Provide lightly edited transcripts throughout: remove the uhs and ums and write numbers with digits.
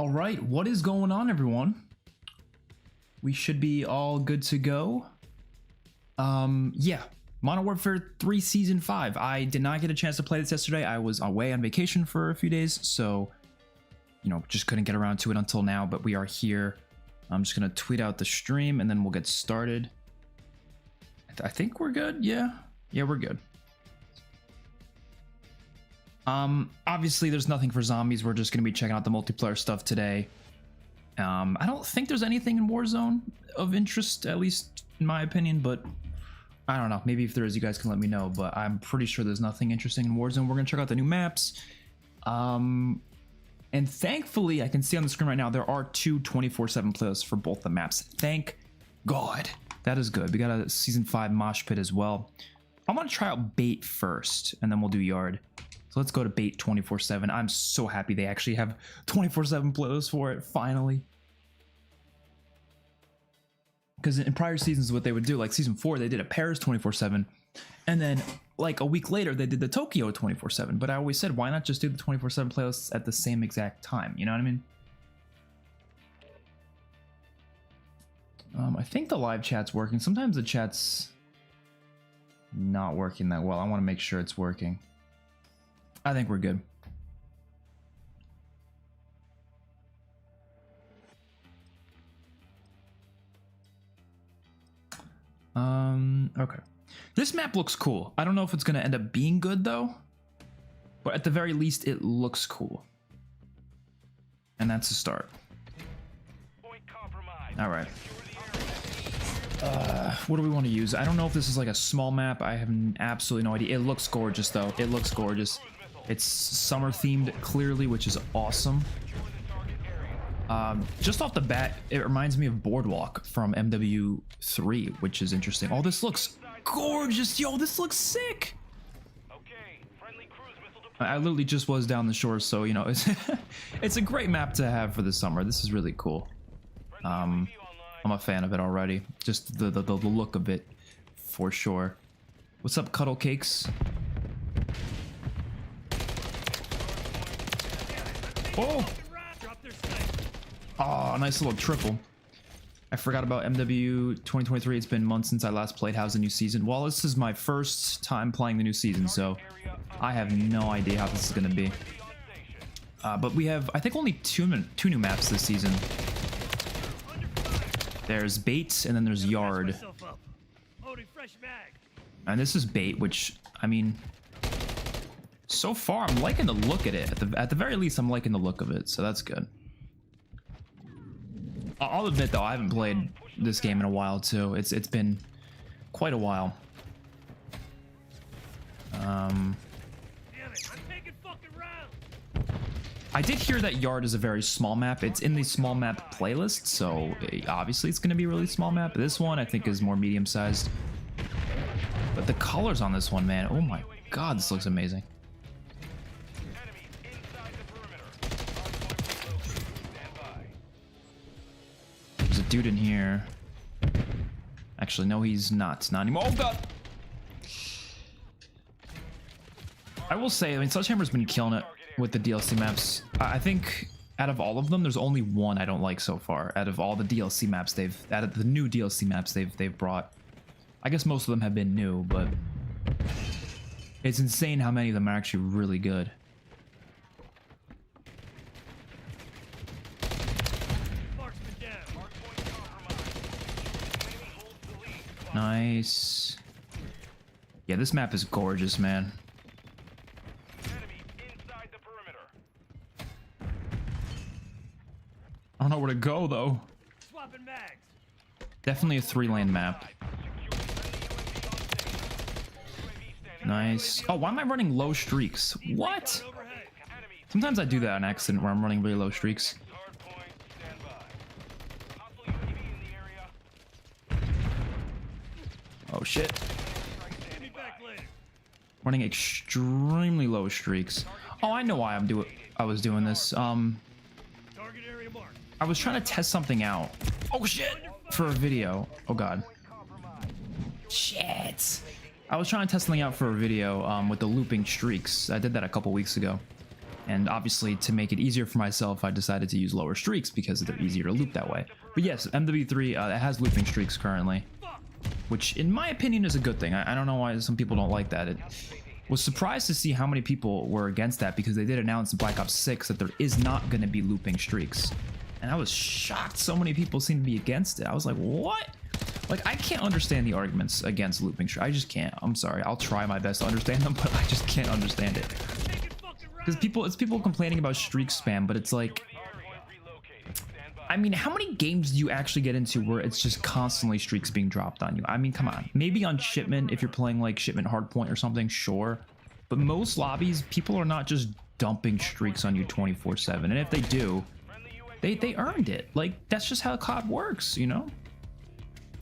All right, what is going on, everyone? We should be all good to go. Yeah, Modern Warfare 3 Season 5. I did not get a chance to play this yesterday. I was away on vacation for a few days, so, you know, just couldn't get around to it until now, but we are here. I'm just gonna tweet out the stream and then we'll get started. I think we're good, yeah? Yeah, we're good. Obviously there's nothing for zombies. We're just gonna be checking out the multiplayer stuff today. I don't think there's anything in Warzone of interest, at least in my opinion, but I don't know. Maybe if there is, you guys can let me know, but I'm pretty sure there's nothing interesting in Warzone. We're gonna check out the new maps. And thankfully, I can see on the screen right now, there are two 24/7 playlists for both the maps. Thank God. That is good. We got a Season 5 mosh pit as well. I want to try out bait first, and then we'll do yard. So let's go to bait 24/7. I'm so happy they actually have 24/7 playlists for it, finally. Because in prior seasons, what they would do, like Season 4, they did a Paris 24/7, and then like a week later, they did the Tokyo 24/7. But I always said, why not just do the 24/7 playlists at the same exact time? You know what I mean? I think the live chat's working. Sometimes the chat's not working that well. I want to make sure it's working. I think we're good. Okay. This map looks cool. I don't know if it's going to end up being good though, but at the very least it looks cool. And that's a start. All right. What do we want to use? I don't know if this is like a small map. I have absolutely no idea. It looks gorgeous though. It looks gorgeous. It's summer themed clearly, which is awesome. Just off the bat, it reminds me of Boardwalk from MWIII, which is interesting. Oh, this looks gorgeous. Yo, this looks sick. I literally just was down the shore, so, you know, it's a great map to have for the summer. This is really cool. I'm a fan of it already. Just the look of it, for sure. What's up, Cuddle Cakes? Oh! Oh, nice little triple. I forgot about MW 2023. It's been months since I last played. How's the new season? Well, this is my first time playing the new season, so I have no idea how this is going to be. But we have, I think, only two new maps this season. There's bait, and then there's yard. And this is bait, which, I mean, so far I'm liking the look at it. At the very least, I'm liking the look of it, so that's good. I'll admit though, I haven't played this game in a while too. It's been quite a while. I did hear that yard is a very small map. It's in the small map playlist, so obviously it's going to be a really small map. This one I think is more medium sized. But the colors on this one, man, oh my God, this looks amazing. There's a dude in here. Actually, no, he's not. Not anymore. Oh God! I will say, I mean, Sledgehammer's been killing it with the DLC maps. I think out of all of them, there's only one I don't like so far. Out of all the DLC maps out of the new DLC maps they've brought. I guess most of them have been new, but it's insane how many of them are actually really good. Nice. Yeah, this map is gorgeous, man. I don't know where to go though. Definitely a 3-lane map. Nice. Oh, why am I running low streaks? What? Sometimes I do that on accident where I'm running really low streaks. Oh shit. Running extremely low streaks. Oh, I know why I was doing this. I was trying to test something out. Oh shit! For a video. Oh God. Shit. I was trying to test something out for a video with the looping streaks. I did that a couple weeks ago. And obviously, to make it easier for myself, I decided to use lower streaks because they're easier to loop that way. But yes, MWIII, it has looping streaks currently, which in my opinion is a good thing. I don't know why some people don't like that. It was surprised to see how many people were against that, because they did announce in Black Ops 6 that there is not going to be looping streaks. And I was shocked so many people seem to be against it. I was like, what? Like, I can't understand the arguments against looping streaks. I just can't. I'm sorry. I'll try my best to understand them, but I just can't understand it. Because it's people complaining about streak spam, but it's like, I mean, how many games do you actually get into where it's just constantly streaks being dropped on you? I mean, come on. Maybe on Shipment, if you're playing like Shipment Hardpoint or something, sure. But most lobbies, people are not just dumping streaks on you 24/7. And if they do, they earned it. Like, that's just how COD works, you know?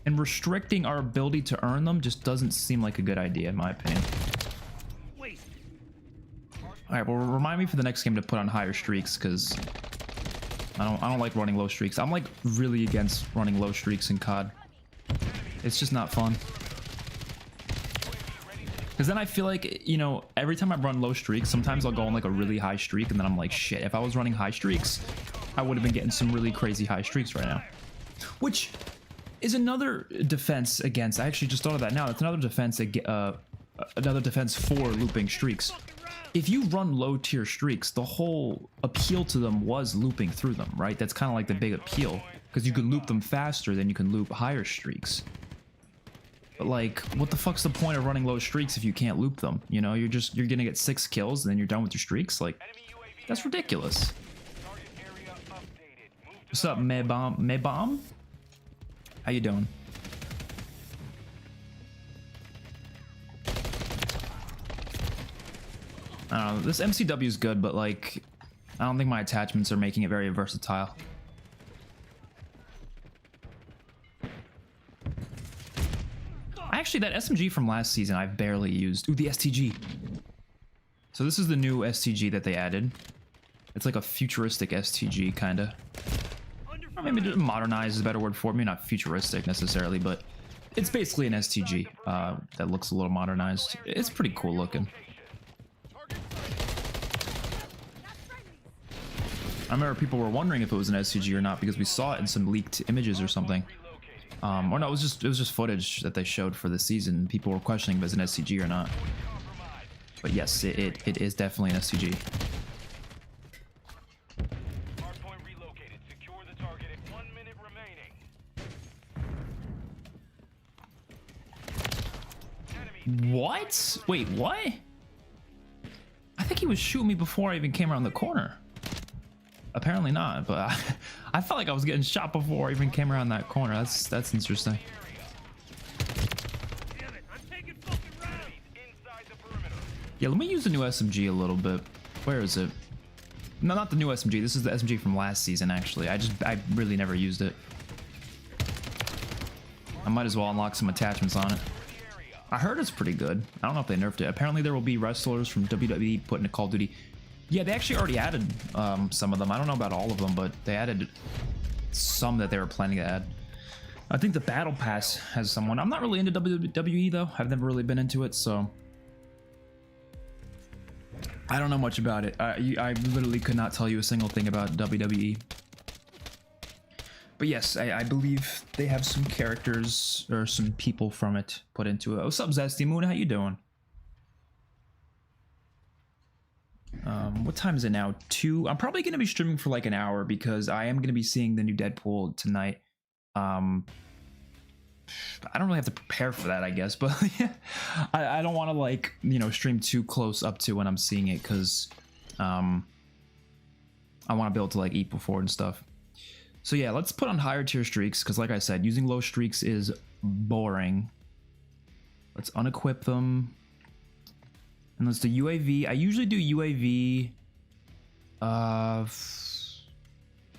And restricting our ability to earn them just doesn't seem like a good idea, in my opinion. All right, well, remind me for the next game to put on higher streaks, because I don't like running low streaks. I'm like really against running low streaks in COD. It's just not fun. Because then I feel like, you know, every time I run low streaks, sometimes I'll go on like a really high streak, and then I'm like, shit, if I was running high streaks, I would have been getting some really crazy high streaks right now. Which is another defense against, I actually just thought of that now, that's another defense for looping streaks. If you run low tier streaks, the whole appeal to them was looping through them, right? That's kind of like the big appeal, because you can loop them faster than you can loop higher streaks. But like, what the fuck's the point of running low streaks if you can't loop them? You know, you're gonna get 6 kills and then you're done with your streaks. Like, that's ridiculous. What's up, MWIII? How you doing? I don't know, this MCW is good, but like, I don't think my attachments are making it very versatile. Actually, that SMG from last season I've barely used. Ooh, the STG. So this is the new STG that they added. It's like a futuristic STG, kinda. Or maybe modernized is a better word for it. Maybe not futuristic necessarily, but it's basically an STG that looks a little modernized. It's pretty cool looking. I remember people were wondering if it was an SCG or not because we saw it in some leaked images or something. Or no, it was just footage that they showed for the season. People were questioning if it's an SCG or not. But yes, it is definitely an SCG. What? Wait, what? I think he was shooting me before I even came around the corner. Apparently not, but I felt like I was getting shot before I even came around that corner. That's interesting. Yeah, let me use the new SMG a little bit. Where is it? No, not the new SMG. This is the SMG from last season, actually. I really never used it. I might as well unlock some attachments on it. I heard it's pretty good. I don't know if they nerfed it. Apparently there will be wrestlers from WWE put into Call of Duty. Yeah, they actually already added some of them. I don't know about all of them, but they added some that they were planning to add. I think the Battle Pass has someone. I'm not really into WWE though. I've never really been into it, so I don't know much about it. I literally could not tell you a single thing about WWE. But yes, I believe they have some characters or some people from it put into it. What's up, Zesty Moon? How you doing? What time is it now? 2. I'm probably going to be streaming for like an hour because I am going to be seeing the new Deadpool tonight. I don't really have to prepare for that, I guess, but yeah, I don't want to like, you know, stream too close up to when I'm seeing it because I want to be able to like eat before and stuff. So yeah, let's put on higher tier streaks because like I said, using low streaks is boring. Let's unequip them. And let's do UAV. I usually do UAV. I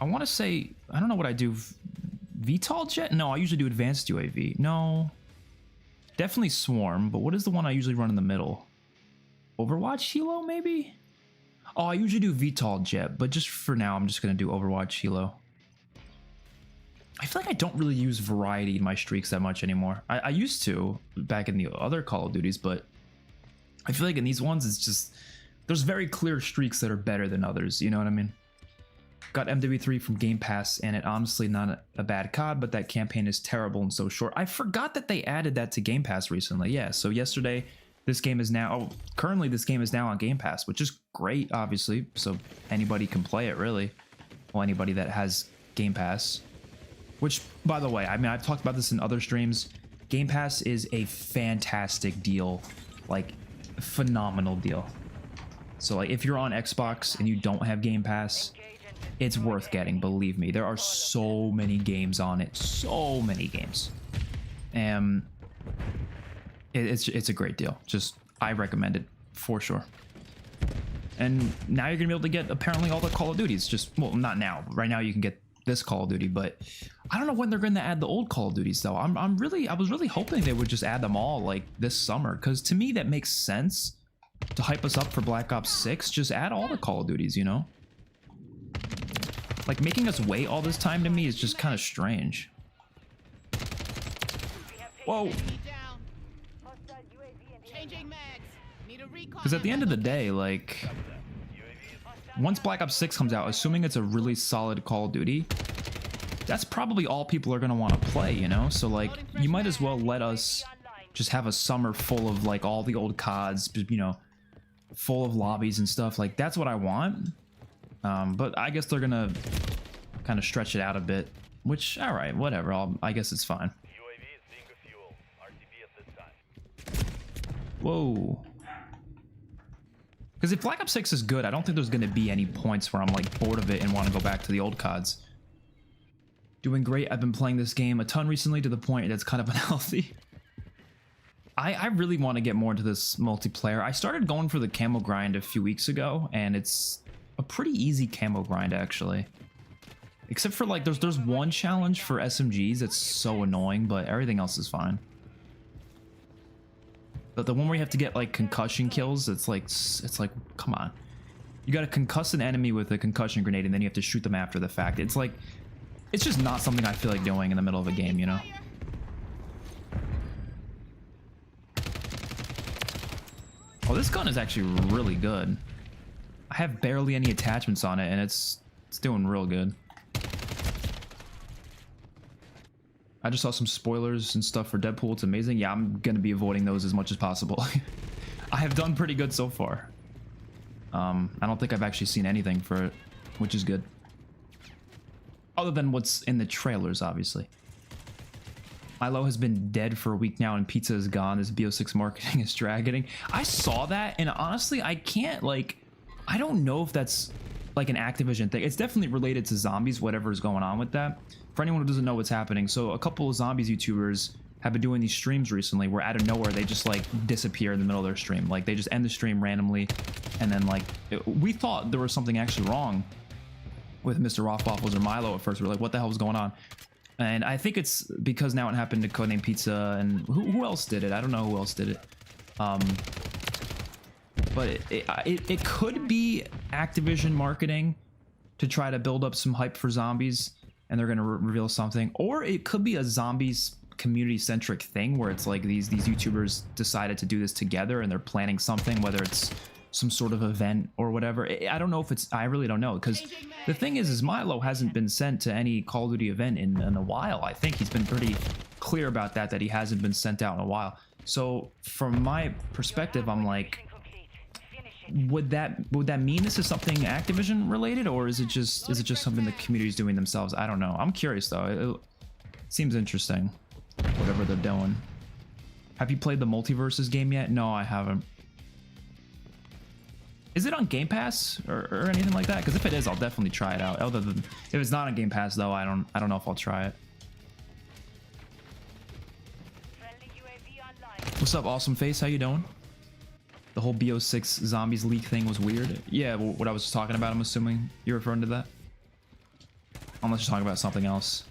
want to say, I don't know what I do. VTOL jet? No, I usually do advanced UAV. No. Definitely swarm, but what is the one I usually run in the middle? Overwatch Helo, maybe? Oh, I usually do VTOL jet, but just for now, I'm just going to do Overwatch Helo. I feel like I don't really use variety in my streaks that much anymore. I used to back in the other Call of Duties, but I feel like in these ones, it's just there's very clear streaks that are better than others, you know what I mean? Got MWIII from Game Pass, and it honestly not a bad COD, but that campaign is terrible and so short. I forgot that they added that to Game Pass recently. Yeah, so yesterday, this game is now, currently this game is now on Game Pass, which is great, obviously, so anybody can play it, really. Well, anybody that has Game Pass. Which, by the way, I mean, I've talked about this in other streams. Game Pass is a fantastic deal, like, phenomenal deal. So, like, if you're on Xbox and you don't have Game Pass, it's worth getting, believe me. There are so many games on it, so many games. And it's a great deal. Just, I recommend it for sure. And now you're gonna be able to get apparently all the Call of Duties. Just, well, not now. Right now you can get this Call of Duty, but I don't know when they're gonna add the old Call of Duties though. I was really hoping they would just add them all like this summer, because to me that makes sense to hype us up for Black Ops 6. Just add all the Call of Duties, you know? Like, making us wait all this time to me is just kind of strange. Whoa. Because at the end of the day, like, once Black Ops 6 comes out, assuming it's a really solid Call of Duty, that's probably all people are going to want to play, you know? So, like, you might as well let us just have a summer full of, like, all the old CODs, you know, full of lobbies and stuff. Like, that's what I want. But I guess they're going to kind of stretch it out a bit, which, all right, whatever. I guess it's fine. Whoa. Because if Black Ops 6 is good, I don't think there's going to be any points where I'm like bored of it and want to go back to the old CODs. Doing great. I've been playing this game a ton recently to the point that's kind of unhealthy. I really want to get more into this multiplayer. I started going for the camo grind a few weeks ago, and it's a pretty easy camo grind actually. Except for like there's one challenge for SMGs that's so annoying, but everything else is fine. But the one where you have to get like concussion kills, it's like come on. You got to concuss an enemy with a concussion grenade and then you have to shoot them after the fact. It's like, it's just not something I feel like doing in the middle of a game, you know? Oh, this gun is actually really good. I have barely any attachments on it and it's doing real good. I just saw some spoilers and stuff for Deadpool. It's amazing. Yeah, I'm going to be avoiding those as much as possible. I have done pretty good so far. I don't think I've actually seen anything for it, which is good. Other than what's in the trailers, obviously. Milo has been dead for a week now and pizza is gone. This BO6 marketing is dragging. I saw that and honestly, I can't like... I don't know if that's like an Activision thing. It's definitely related to zombies, whatever is going on with that. For anyone who doesn't know what's happening, so a couple of zombies YouTubers have been doing these streams recently where out of nowhere they just like disappear in the middle of their stream. Like they just end the stream randomly, and then like we thought there was something actually wrong with Mr. Rothwaffles or Milo at first. We're like, what the hell was going on? And I think it's because now it happened to Codename Pizza and who else did it? I don't know who else did it. But it could be Activision marketing to try to build up some hype for zombies, and they're going to reveal something. Or it could be a zombies community-centric thing where it's like these YouTubers decided to do this together and they're planning something, whether it's some sort of event or whatever. I don't know if it's... I really don't know, because the thing is Milo hasn't been sent to any Call of Duty event in a while. I think he's been pretty clear about that he hasn't been sent out in a while. So from my perspective, I'm like... Would that mean this is something Activision related, or is it just something the community's doing themselves? I don't know. I'm curious though. It seems interesting. Whatever they're doing. Have you played the Multiverses game yet? No, I haven't. Is it on Game Pass or anything like that? Because if it is, I'll definitely try it out. Other than if it's not on Game Pass though, I don't know if I'll try it. What's up, Awesome Face? How you doing? The whole BO6 zombies leak thing was weird. Yeah, what I was talking about, I'm assuming you're referring to that. Unless you're talking about something else.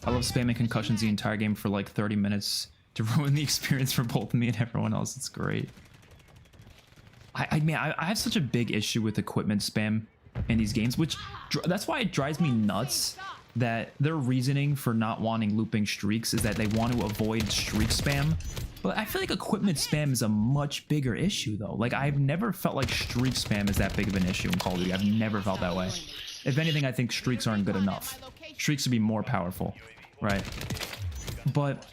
I love spamming concussions the entire game for like 30 minutes to ruin the experience for both me and everyone else. It's great. I mean, I have such a big issue with equipment spam in these games, which that's why it drives me nuts that their reasoning for not wanting looping streaks is that they want to avoid streak spam. But I feel like equipment spam is a much bigger issue though. Like I've never felt like streak spam is that big of an issue in Call of Duty. I've never felt that way. If anything, I think streaks aren't good enough. Streaks would be more powerful, right? But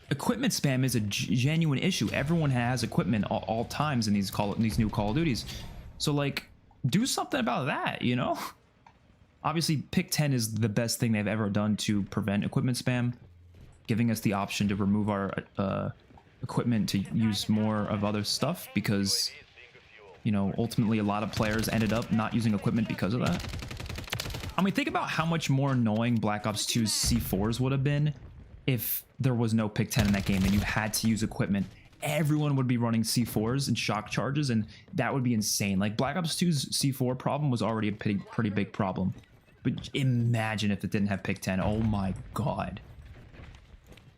equipment spam is a genuine issue. Everyone has equipment all times in these new Call of Duties. So like, do something about that, you know? Obviously, Pick 10 is the best thing they've ever done to prevent equipment spam, giving us the option to remove our equipment to use more of other stuff because, you know, ultimately a lot of players ended up not using equipment because of that. I mean, think about how much more annoying Black Ops 2's C4s would have been if there was no Pick 10 in that game and you had to use equipment. Everyone would be running C4s and shock charges, and that would be insane. Like, Black Ops 2's C4 problem was already a pretty big problem. But imagine if it didn't have Pick 10. Oh my god.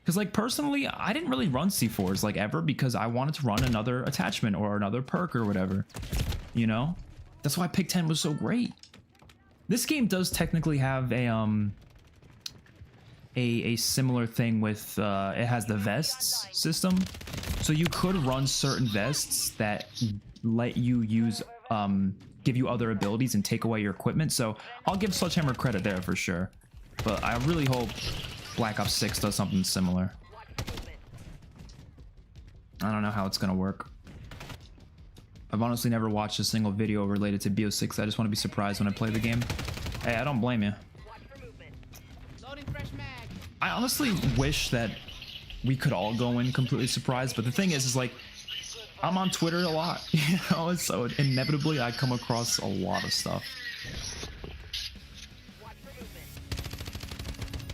Because, like, personally, I didn't really run C4s, like, ever, because I wanted to run another attachment or another perk or whatever. You know? That's why Pick 10 was so great. This game does technically have a similar thing with, it has the vests system. So you could run certain vests that let you use, give you other abilities and take away your equipment. So I'll give Sledgehammer credit there for sure. But I really hope Black Ops 6 does something similar. I don't know how it's gonna work. I've honestly never watched a single video related to BO6. I just want to be surprised when I play the game. Hey, I don't blame you. I honestly wish that we could all go in completely surprised, but the thing is like, I'm on Twitter a lot, you know, so inevitably I come across a lot of stuff.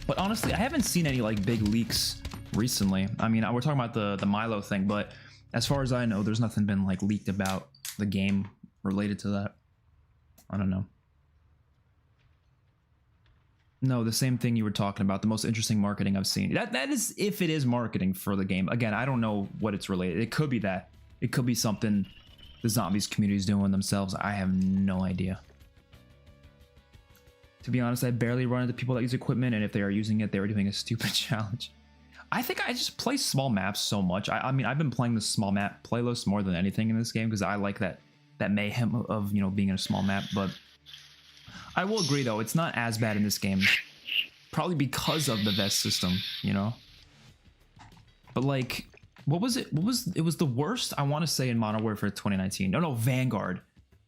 But honestly, I haven't seen any like big leaks recently. I mean, we're talking about the MWIII thing, but as far as I know, there's nothing been like leaked about the game related to that. I don't know. No, the same thing you were talking about, the most interesting marketing I've seen. That is if it is marketing for the game. Again, I don't know what it's related. It could be that. It could be something the zombies community is doing themselves. I have no idea. To be honest, I barely run into people that use equipment, and if they are using it, they were doing a stupid challenge. I think I just play small maps so much. I mean, I've been playing the small map playlist more than anything in this game because I like that mayhem of, you know, being in a small map. But I will agree though, it's not as bad in this game, probably because of the vest system, you know. But like, what was it? It was the worst, I want to say, in Modern Warfare 2019. No, Vanguard.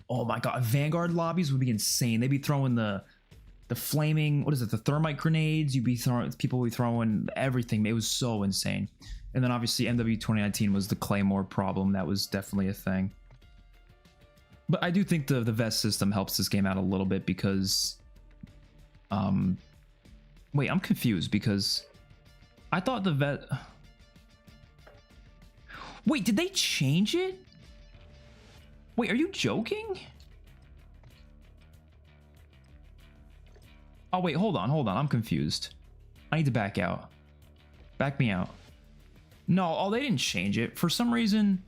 Oh my god, Vanguard lobbies would be insane. They'd be throwing the flaming, what is it, the thermite grenades. People would be throwing everything. It was so insane. And then obviously MWIII 2019 was the Claymore problem. That was definitely a thing. But I do think the vest system helps this game out a little bit because wait, I'm confused because I thought the vest. Wait, did they change it? Wait, are you joking? Oh wait, hold on, I'm confused. I need to back out. Back me out. No, oh, they didn't change it. For some reason,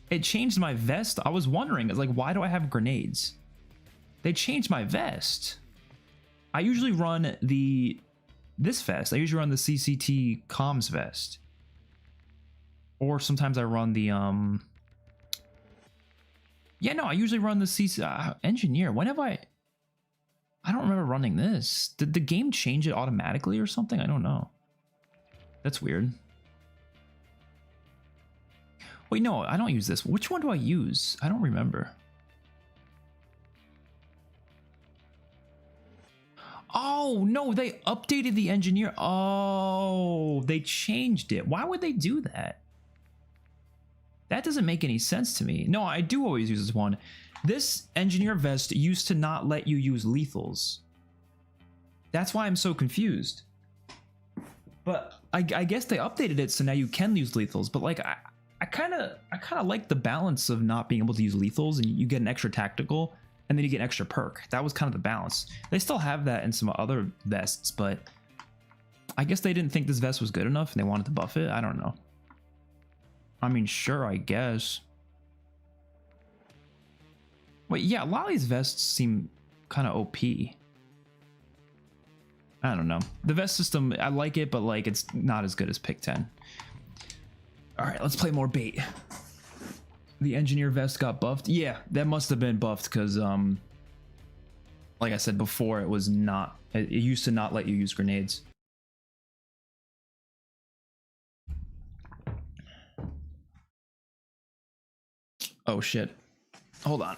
it changed my vest. I was wondering, it's like, why do I have grenades? They changed my vest. I usually run this vest. I usually run the CCT comms vest. Or sometimes I run the, yeah, no, I usually run the engineer. When have I don't remember running this. Did the game change it automatically or something? I don't know. That's weird. Wait, no, I don't use this. Which one do I use? I don't remember. Oh, no, they updated the engineer. Oh, they changed it. Why would they do that? That doesn't make any sense to me. No, I do always use this one. This engineer vest used to not let you use lethals. That's why I'm so confused. But I guess they updated it so now you can use lethals. But like, I kind of like the balance of not being able to use lethals, and you get an extra tactical, and then you get an extra perk. That was kind of the balance. They still have that in some other vests, but I guess they didn't think this vest was good enough and they wanted to buff it. I don't know. I mean, sure, I guess. Wait, yeah, a lot of these vests seem kind of OP. I don't know. The vest system, I like it, but like it's not as good as pick 10. All right, let's play more bait. The engineer vest got buffed. Yeah, that must have been buffed because, like I said before, it was not. It used to not let you use grenades. Oh shit! Hold on.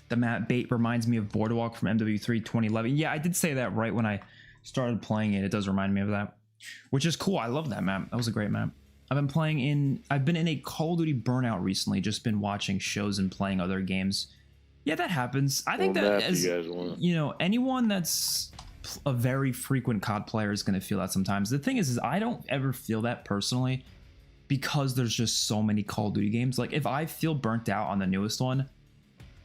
The map bait reminds me of Boardwalk from MWIII 2011. Yeah, I did say that right when I started playing it. It does remind me of that, which is cool. I love that map. That was a great map. I've been in a Call of Duty burnout recently. Just been watching shows and playing other games. Yeah, that happens. I think that as you know, anyone that's a very frequent COD player is going to feel that sometimes. The thing is I don't ever feel that personally because there's just so many Call of Duty games. Like if I feel burnt out on the newest one,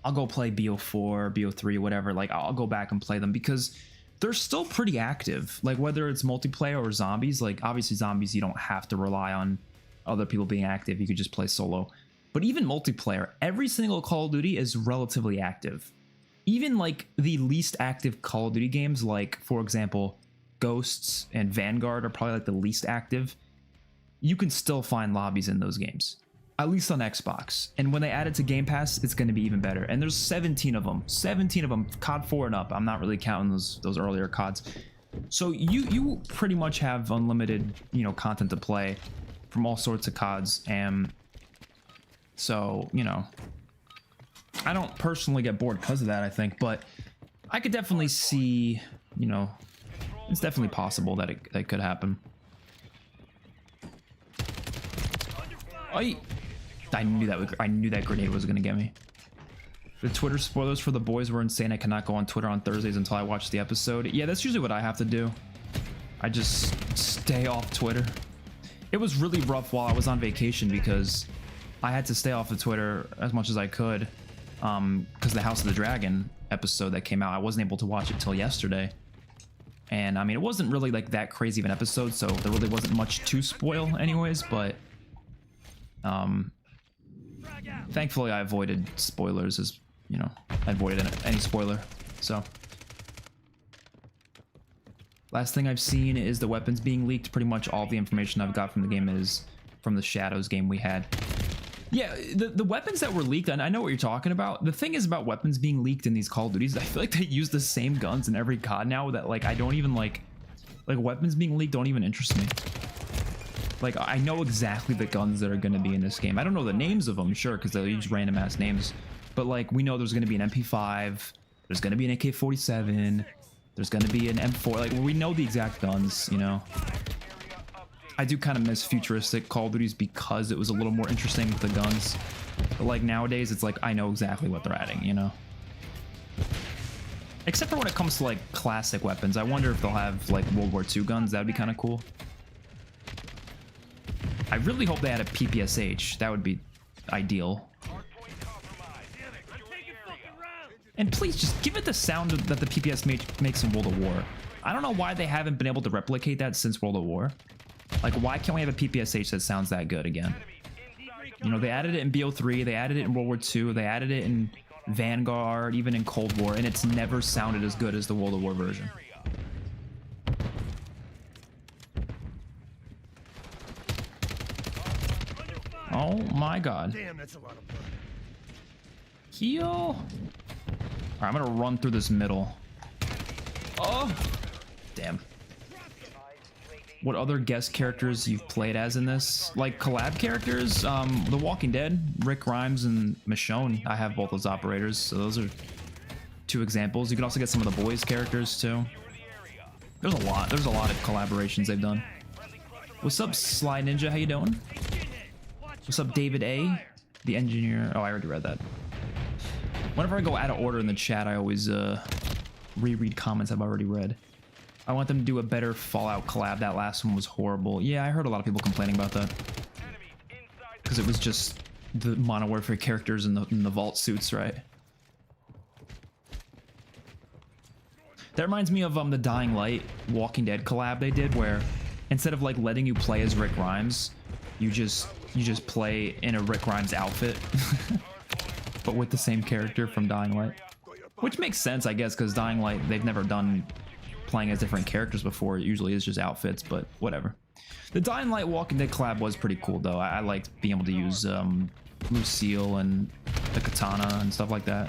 I'll go play BO4, BO3, whatever. Like I'll go back and play them because they're still pretty active. Like whether it's multiplayer or zombies, like obviously zombies, you don't have to rely on other people being active. You could just play solo. But even multiplayer, every single Call of Duty is relatively active. Even like the least active Call of Duty games, like for example, Ghosts and Vanguard are probably like the least active. You can still find lobbies in those games. At least on Xbox. And when they add it to Game Pass, it's going to be even better. And there's 17 of them. 17 of them. COD 4 and up. I'm not really counting those earlier CODs. So you pretty much have unlimited, you know, content to play from all sorts of CODs. And so, you know, I don't personally get bored because of that, I think. But I could definitely see, you know, it's definitely possible that it could happen. I knew that grenade was gonna get me. The Twitter spoilers for The Boys were insane. I cannot go on Twitter on Thursdays until I watch the episode. Yeah, that's usually what I have to do. I just stay off Twitter. It was really rough while I was on vacation because I had to stay off of Twitter as much as I could because the House of the Dragon episode that came out, I wasn't able to watch it till yesterday. And I mean, it wasn't really like that crazy of an episode, so there really wasn't much to spoil anyways, but thankfully I avoided spoilers, as you know, I avoided any spoiler. So last thing I've seen is the weapons being leaked. Pretty much all the information I've got from the game is from the Shadows game we had. Yeah, the weapons that were leaked, and I know what you're talking about. The thing is about weapons being leaked in these Call of Duties, I feel like they use the same guns in every COD now that like I don't even like weapons being leaked don't even interest me. Like, I know exactly the guns that are going to be in this game. I don't know the names of them, sure, because they'll use random ass names. But like, we know there's going to be an MP5, there's going to be an AK-47, there's going to be an M4. Like, we know the exact guns, you know. I do kind of miss futuristic Call of Duties because it was a little more interesting with the guns. But like nowadays, it's like I know exactly what they're adding, you know. Except for when it comes to like classic weapons. I wonder if they'll have like World War II guns. That'd be kind of cool. I really hope they had a PPSH. That would be ideal. And please just give it the sound that the PPS makes in World of War. I don't know why they haven't been able to replicate that since World of War. Like, why can't we have a PPSH that sounds that good again? You know, they added it in BO3, they added it in World War II, they added it in Vanguard, even in Cold War, and it's never sounded as good as the World of War version. Oh my god. Damn, that's a lot of blood. Heal. Alright, I'm gonna run through this middle. Oh! Damn. What other guest characters you've played as in this? Like collab characters? The Walking Dead, Rick Grimes and Michonne. I have both those operators, so those are two examples. You can also get some of the boys characters too. There's a lot of collaborations they've done. What's up, Sly Ninja? How you doing? What's up, David A? The engineer. Oh, I already read that. Whenever I go out of order in the chat, I always reread comments I've already read. I want them to do a better Fallout collab. That last one was horrible. Yeah, I heard a lot of people complaining about that. Because it was just the Modern Warfare characters in the vault suits, right? That reminds me of the Dying Light Walking Dead collab they did, where instead of like letting you play as Rick Grimes, you just play in a Rick Grimes outfit, but with the same character from Dying Light, which makes sense, I guess, because Dying Light, they've never done playing as different characters before. It usually is just outfits, but whatever. The Dying Light Walking Dead collab was pretty cool, though. I liked being able to use Lucille and the katana and stuff like that.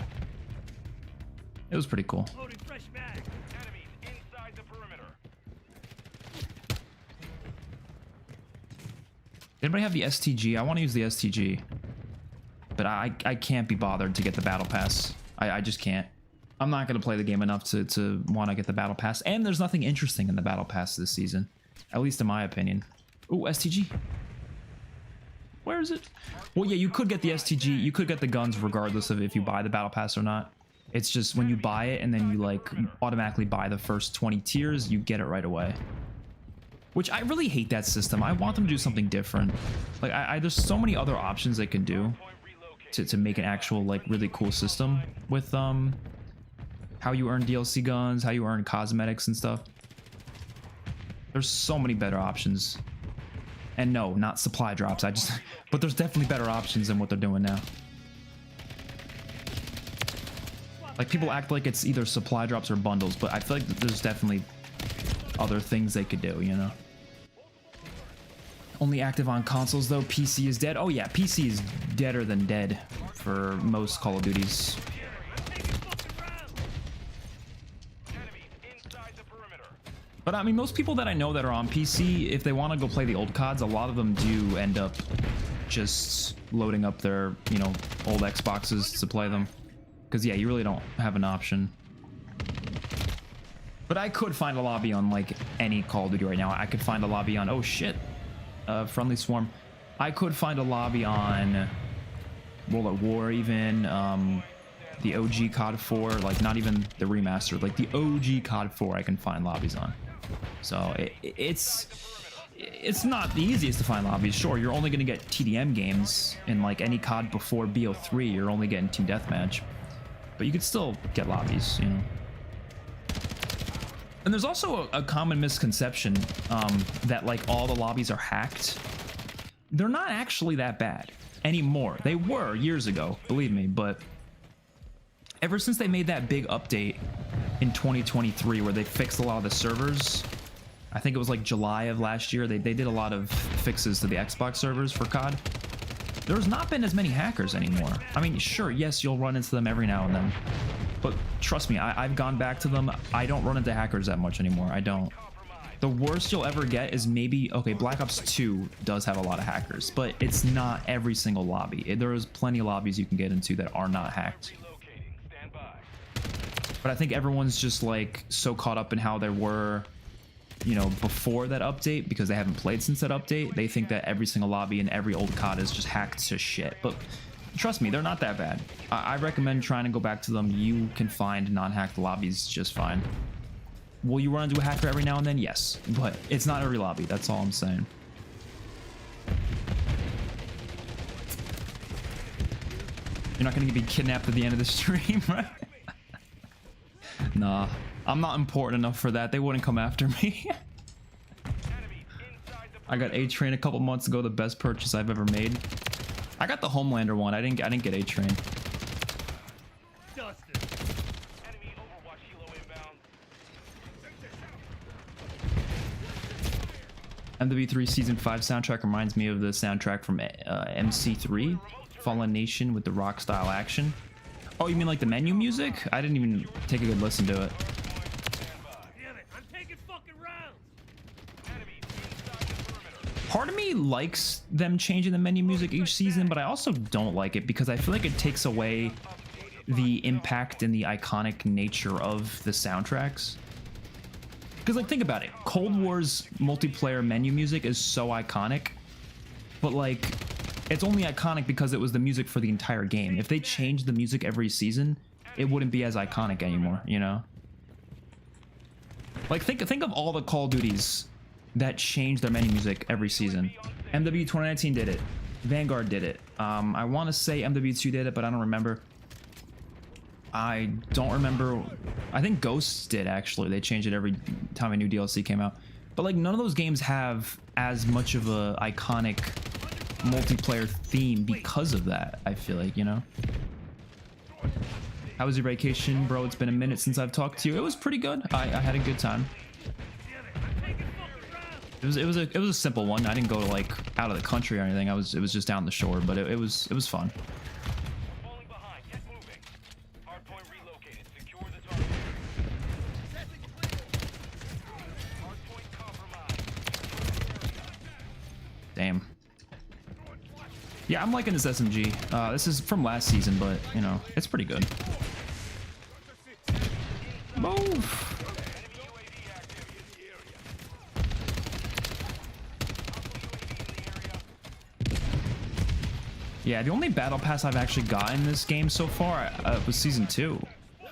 It was pretty cool. Anybody have the STG? I want to use the STG, but I can't be bothered to get the battle pass. I just can't. I'm not going to play the game enough to want to get the battle pass, and there's nothing interesting in the battle pass this season, at least in my opinion. Ooh, STG. Where is it? Well, yeah, you could get the STG. You could get the guns regardless of if you buy the battle pass or not. It's just when you buy it and then you like automatically buy the first 20 tiers, you get it right away. Which I really hate that system. I want them to do something different. Like there's so many other options they can do to make an actual like really cool system with how you earn DLC guns, how you earn cosmetics and stuff. There's so many better options. And no, not supply drops. But there's definitely better options than what they're doing now. Like people act like it's either supply drops or bundles, but I feel like there's definitely other things they could do, you know? Only active on consoles though. PC is dead. Oh yeah, PC is deader than dead for most Call of Duties. But I mean, most people that I know that are on PC, if they want to go play the old CODs, a lot of them do end up just loading up their, you know, old Xboxes to play them. Because yeah, you really don't have an option. But I could find a lobby on like any Call of Duty right now. I could find a lobby on, oh shit, Friendly Swarm. I could find a lobby on World at War even, the OG COD 4, like not even the remastered, like the OG COD 4 I can find lobbies on. So it's not the easiest to find lobbies. Sure, you're only going to get TDM games in like any COD before BO3, you're only getting Team Deathmatch. But you could still get lobbies, you know. And there's also a common misconception that like all the lobbies are hacked. They're not actually that bad anymore. They were years ago, believe me, but ever since they made that big update in 2023 where they fixed a lot of the servers, I think it was like July of last year, they did a lot of fixes to the Xbox servers for COD. There's not been as many hackers anymore. I mean, sure, yes, you'll run into them every now and then, but trust me, I've gone back to them. I don't run into hackers that much anymore. I don't. The worst you'll ever get is maybe, okay, Black Ops 2 does have a lot of hackers, but it's not every single lobby. There is plenty of lobbies you can get into that are not hacked. But I think everyone's just like so caught up in how they were, you know, before that update, because they haven't played since that update. They think that every single lobby in every old COD is just hacked to shit. But trust me, they're not that bad. I recommend trying to go back to them. You can find non-hacked lobbies just fine. Will you run into a hacker every now and then? Yes, but it's not every lobby. That's all I'm saying. You're not going to be kidnapped at the end of the stream, right? Nah, I'm not important enough for that. They wouldn't come after me. I got A-Train a couple months ago, the best purchase I've ever made. I got the Homelander one. I didn't get A-Train. MWIII Season 5 soundtrack reminds me of the soundtrack from MC3, Fallen Nation with the rock style action. Oh, you mean like the menu music? I didn't even take a good listen to it. Part of me likes them changing the menu music each season, but I also don't like it because I feel like it takes away the impact and the iconic nature of the soundtracks. Because like, think about it. Cold War's multiplayer menu music is so iconic, but like, it's only iconic because it was the music for the entire game. If they changed the music every season, it wouldn't be as iconic anymore, you know? Like, think of all the Call of Duties that changed their menu music every season. MW 2019 did it. Vanguard did it. I want to say MW2 did it, but I don't remember. I don't remember. I think Ghosts did, actually. They changed it every time a new DLC came out. But like, none of those games have as much of a iconic multiplayer theme because of that, I feel like, you know. How was your vacation, bro? It's been a minute since I've talked to you. It was pretty good. I had a good time. It was a simple one. I didn't go to like out of the country or anything. It was just down the shore, but it was fun. Damn. Yeah, I'm liking this SMG. This is from last season, but you know, it's pretty good. Move. Yeah, the only battle pass I've actually gotten in this game so far was season 2.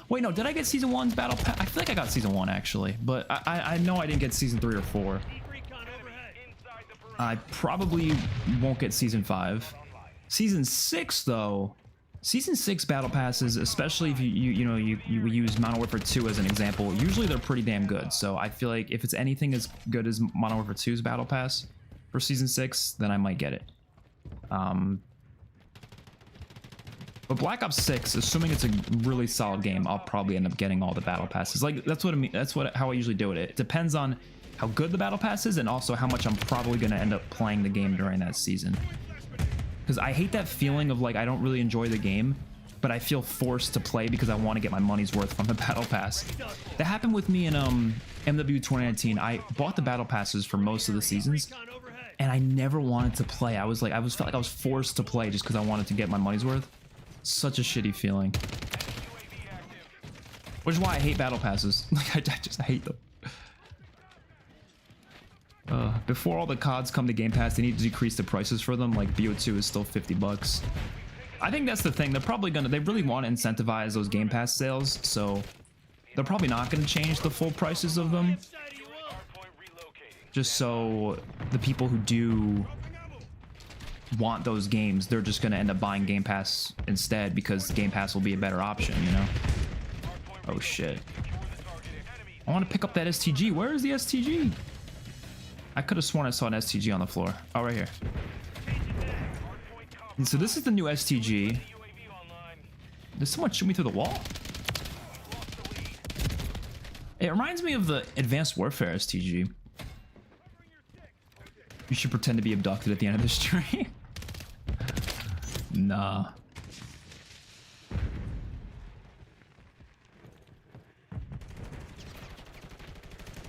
Wait, no, did I get season 1's battle pass? I feel like I got season 1 actually, but I know I didn't get season 3 or 4. I probably won't get season 5. Season 6 though, season 6 battle passes, especially if you use Modern Warfare 2 as an example, usually they're pretty damn good. So I feel like if it's anything as good as Modern Warfare 2's battle pass for season 6, then I might get it. But Black Ops 6, assuming it's a really solid game, I'll probably end up getting all the battle passes. Like that's what I mean. That's how I usually do it. It depends on how good the battle pass is and also how much I'm probably going to end up playing the game during that season. Because I hate that feeling of like I don't really enjoy the game, but I feel forced to play because I want to get my money's worth from the battle pass. That happened with me in MWIII 2019. I bought the battle passes for most of the seasons, and I never wanted to play. I felt like I was forced to play just because I wanted to get my money's worth. Such a shitty feeling. Which is why I hate battle passes. Like I just hate them. Before all the CODs come to Game Pass, they need to decrease the prices for them. Like BO2 is still $50. I think that's the thing. They really want to incentivize those Game Pass sales, so they're probably not going to change the full prices of them. Just so the people who do want those games, they're just going to end up buying Game Pass instead because Game Pass will be a better option, you know? Oh shit. I want to pick up that STG. Where is the STG? I could have sworn I saw an STG on the floor. Oh, right here. And so this is the new STG. Did someone shoot me through the wall? It reminds me of the Advanced Warfare STG. You should pretend to be abducted at the end of the stream. Nah.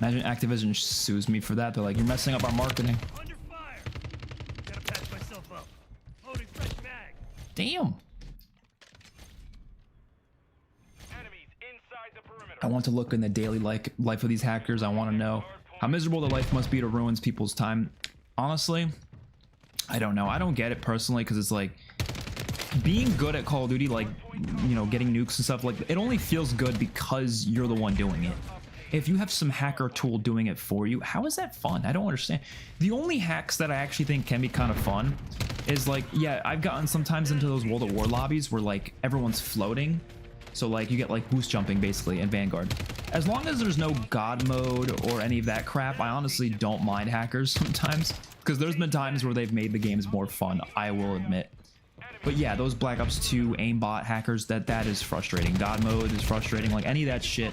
Imagine Activision sues me for that. They're like, you're messing up our marketing. Under fire. Gotta patch myself up. Loading fresh mag. Damn. Enemies inside the perimeter. I want to look in the daily life of these hackers. I want to know how miserable their life must be to ruin people's time. Honestly, I don't know. I don't get it personally because it's like being good at Call of Duty, like, you know, getting nukes and stuff, like it only feels good because you're the one doing it. If you have some hacker tool doing it for you, how is that fun? I don't understand. The only hacks that I actually think can be kind of fun is like, yeah, I've gotten sometimes into those World at War lobbies where like everyone's floating. So like you get like boost jumping basically in Vanguard. As long as there's no God mode or any of that crap, I honestly don't mind hackers sometimes. Because there's been times where they've made the games more fun, I will admit. But yeah, those Black Ops 2 aimbot hackers, that is frustrating. God mode is frustrating. Like any of that shit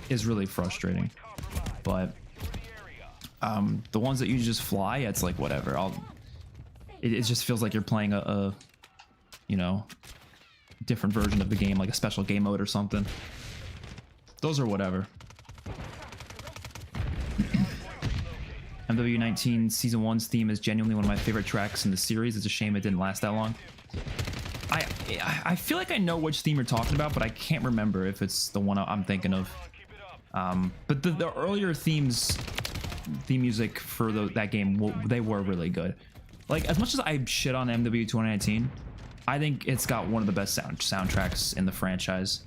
is really frustrating. But the ones that you just fly, it's like whatever. It just feels like you're playing a you know, different version of the game, like a special game mode or something. Those are whatever. MWIII Season 1's theme is genuinely one of my favorite tracks in the series. It's a shame it didn't last that long. I feel like I know which theme you're talking about, but I can't remember if it's the one I'm thinking of. But the earlier theme music for that game, they were really good. Like, as much as I shit on MWIII 2019, I think it's got one of the best soundtracks in the franchise.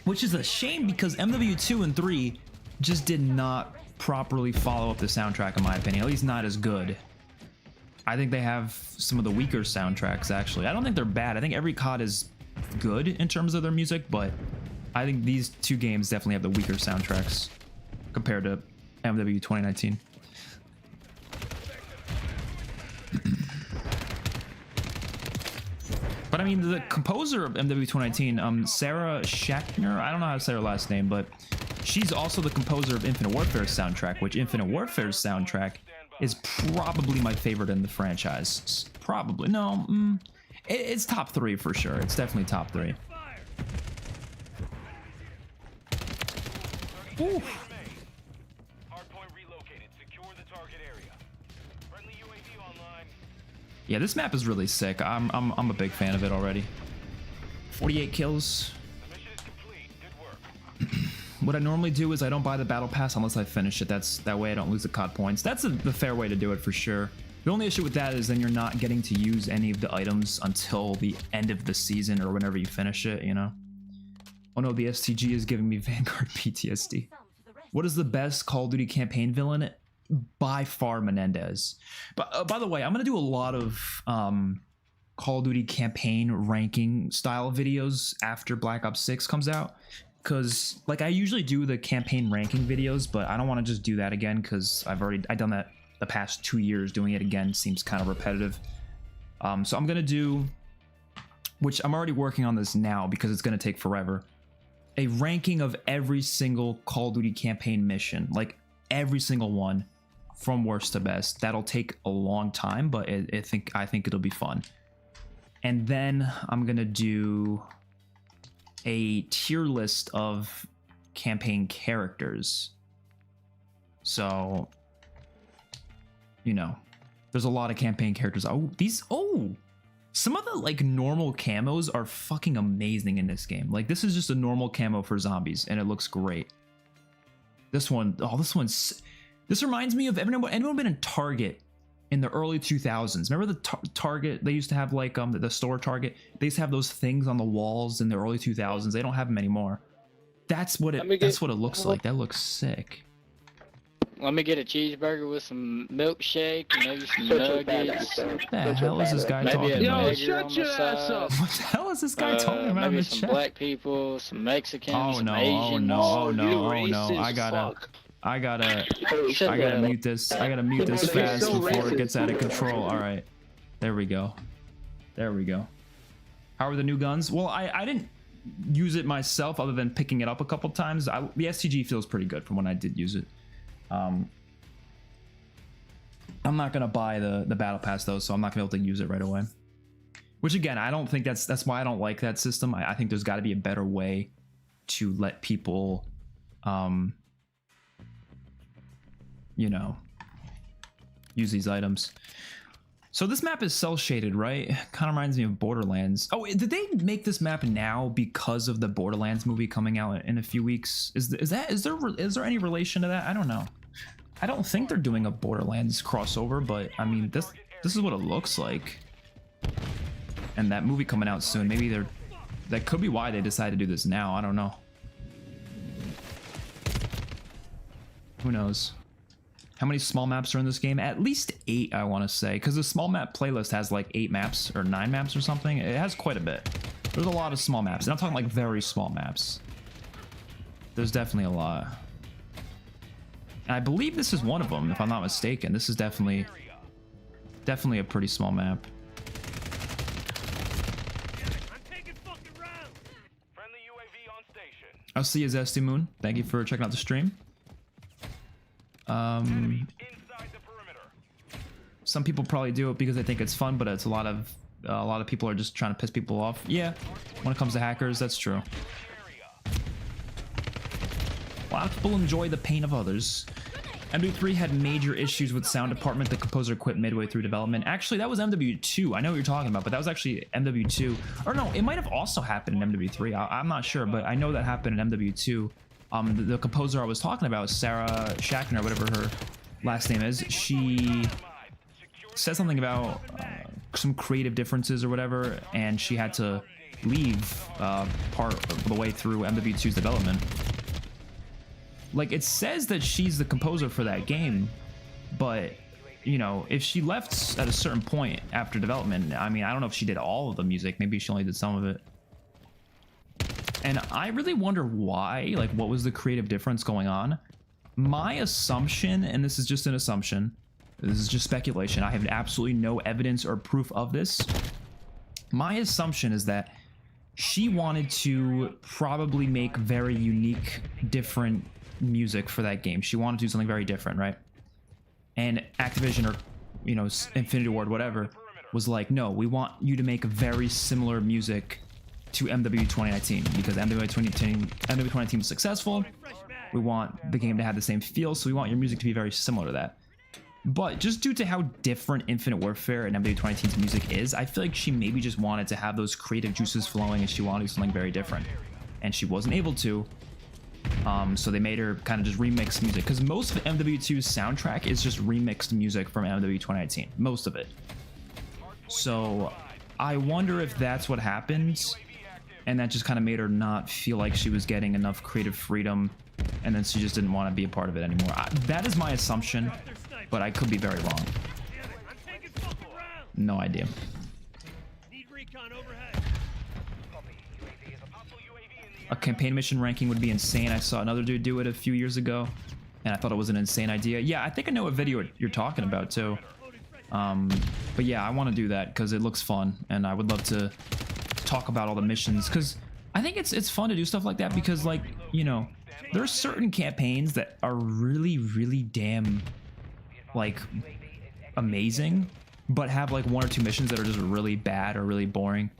Which is a shame because MWIII 2 and 3 just did not properly follow up the soundtrack, in my opinion. At least not as good. I think they have some of the weaker soundtracks, actually. I don't think they're bad. I think every COD is good in terms of their music, but I think these two games definitely have the weaker soundtracks compared to MWIII 2019. But I mean, the composer of MW 2019, Sarah Schachner, I don't know how to say her last name, but she's also the composer of Infinite Warfare's soundtrack, which Infinite Warfare's soundtrack is probably my favorite in the franchise. Probably. No, it's top 3 for sure. It's definitely top 3. Ooh. Yeah, this map is really sick. I'm a big fan of it already. 48 kills. What I normally do is I don't buy the battle pass unless I finish it. That way I don't lose the COD points. That's the fair way to do it for sure. The only issue with that is then you're not getting to use any of the items until the end of the season or whenever you finish it, you know? Oh no, the STG is giving me Vanguard PTSD. What is the best Call of Duty campaign villain? By far Menendez. But by the way, I'm gonna do a lot of Call of Duty campaign ranking style videos after Black Ops 6 comes out, because like I usually do the campaign ranking videos, but I don't want to just do that again because I've done that the past 2 years. Doing it again seems kind of repetitive. So I'm gonna do, which I'm already working on this now because it's gonna take forever, a ranking of every single Call of Duty campaign mission, like every single one from worst to best. That'll take a long time, but I think it'll be fun. And then I'm gonna do a tier list of campaign characters. So, you know, there's a lot of campaign characters. Some of the like normal camos are fucking amazing in this game. Like this is just a normal camo for zombies and it looks great. This reminds me of anyone been in Target in the early 2000s. Remember the Target? They used to have like the store Target. They used to have those things on the walls in the early 2000s. They don't have them anymore. That's what it looks like. That looks sick. Let me get a cheeseburger with some milkshake, maybe some nuggets. What the hell is this guy talking about? Yo, shut your ass up! What the hell is this guy talking about in the chat? Maybe some black people, some Mexicans, some Asians. Oh no! I gotta mute this. I gotta mute this fast before it gets out of control. All right, there we go. How are the new guns? Well, I didn't use it myself other than picking it up a couple times. The STG feels pretty good from when I did use it. I'm not gonna buy the battle pass though, so I'm not gonna be able to use it right away. Which again, I don't think that's why I don't like that system. I think there's got to be a better way to let people, you know, use these items. So this map is cell shaded, right? Kind of reminds me of Borderlands. Oh, did they make this map now because of the Borderlands movie coming out in a few weeks? Is there any relation to that? I don't know. I don't think they're doing a Borderlands crossover, but I mean this is what it looks like. And that movie coming out soon, maybe that could be why they decided to do this now. I don't know. Who knows? How many small maps are in this game? At least 8, I want to say, because the small map playlist has like 8 maps or 9 maps or something. It has quite a bit. There's a lot of small maps, and I'm talking like very small maps. There's definitely a lot. And I believe this is one of them, if I'm not mistaken. This is definitely a pretty small map. I'll see you, Zesty Moon. Thank you for checking out the stream. Some people probably do it because they think it's fun, but it's a lot of people are just trying to piss people off. Yeah, when it comes to hackers, that's true. A lot of people enjoy the pain of others. MW3 had major issues with sound department. The composer quit midway through development. Actually, that was MW2. I know what you're talking about, but that was actually MW2. Or no, it might have also happened in MW3. I'm not sure, but I know that happened in MW2. The composer I was talking about, Sarah Schachner, whatever her last name is, she said something about some creative differences or whatever, and she had to leave part of the way through MW2's development. Like, it says that she's the composer for that game, but, you know, if she left at a certain point after development, I mean, I don't know if she did all of the music. Maybe she only did some of it. And I really wonder why, like, what was the creative difference going on? My assumption, and this is just an assumption, this is just speculation, I have absolutely no evidence or proof of this, My assumption is that she wanted to probably make very unique, different music for that game. She wanted to do something very different, right? And Activision, or you know, Infinity Ward, whatever, was like, no, we want you to make very similar music to MWIII 2019 because MWIII 2019 was successful. We want the game to have the same feel, so we want your music to be very similar to that. But just due to how different Infinite Warfare and MWIII 2019's music is, I feel like she maybe just wanted to have those creative juices flowing and she wanted to do something very different. And she wasn't able to. So they made her kind of just remix music, because most of MW2's soundtrack is just remixed music from MW 2019, most of it. So I wonder if that's what happened, and that just kind of made her not feel like she was getting enough creative freedom, and then she just didn't want to be a part of it anymore. That is my assumption, but I could be very wrong. No idea. A campaign mission ranking would be insane. I saw another dude do it a few years ago, and I thought it was an insane idea. Yeah, I think I know what video you're talking about too. But yeah, I want to do that because it looks fun, and I would love to talk about all the missions, because I think it's fun to do stuff like that, because, like, you know, there are certain campaigns that are really, really damn, like, amazing, but have like one or two missions that are just really bad or really boring.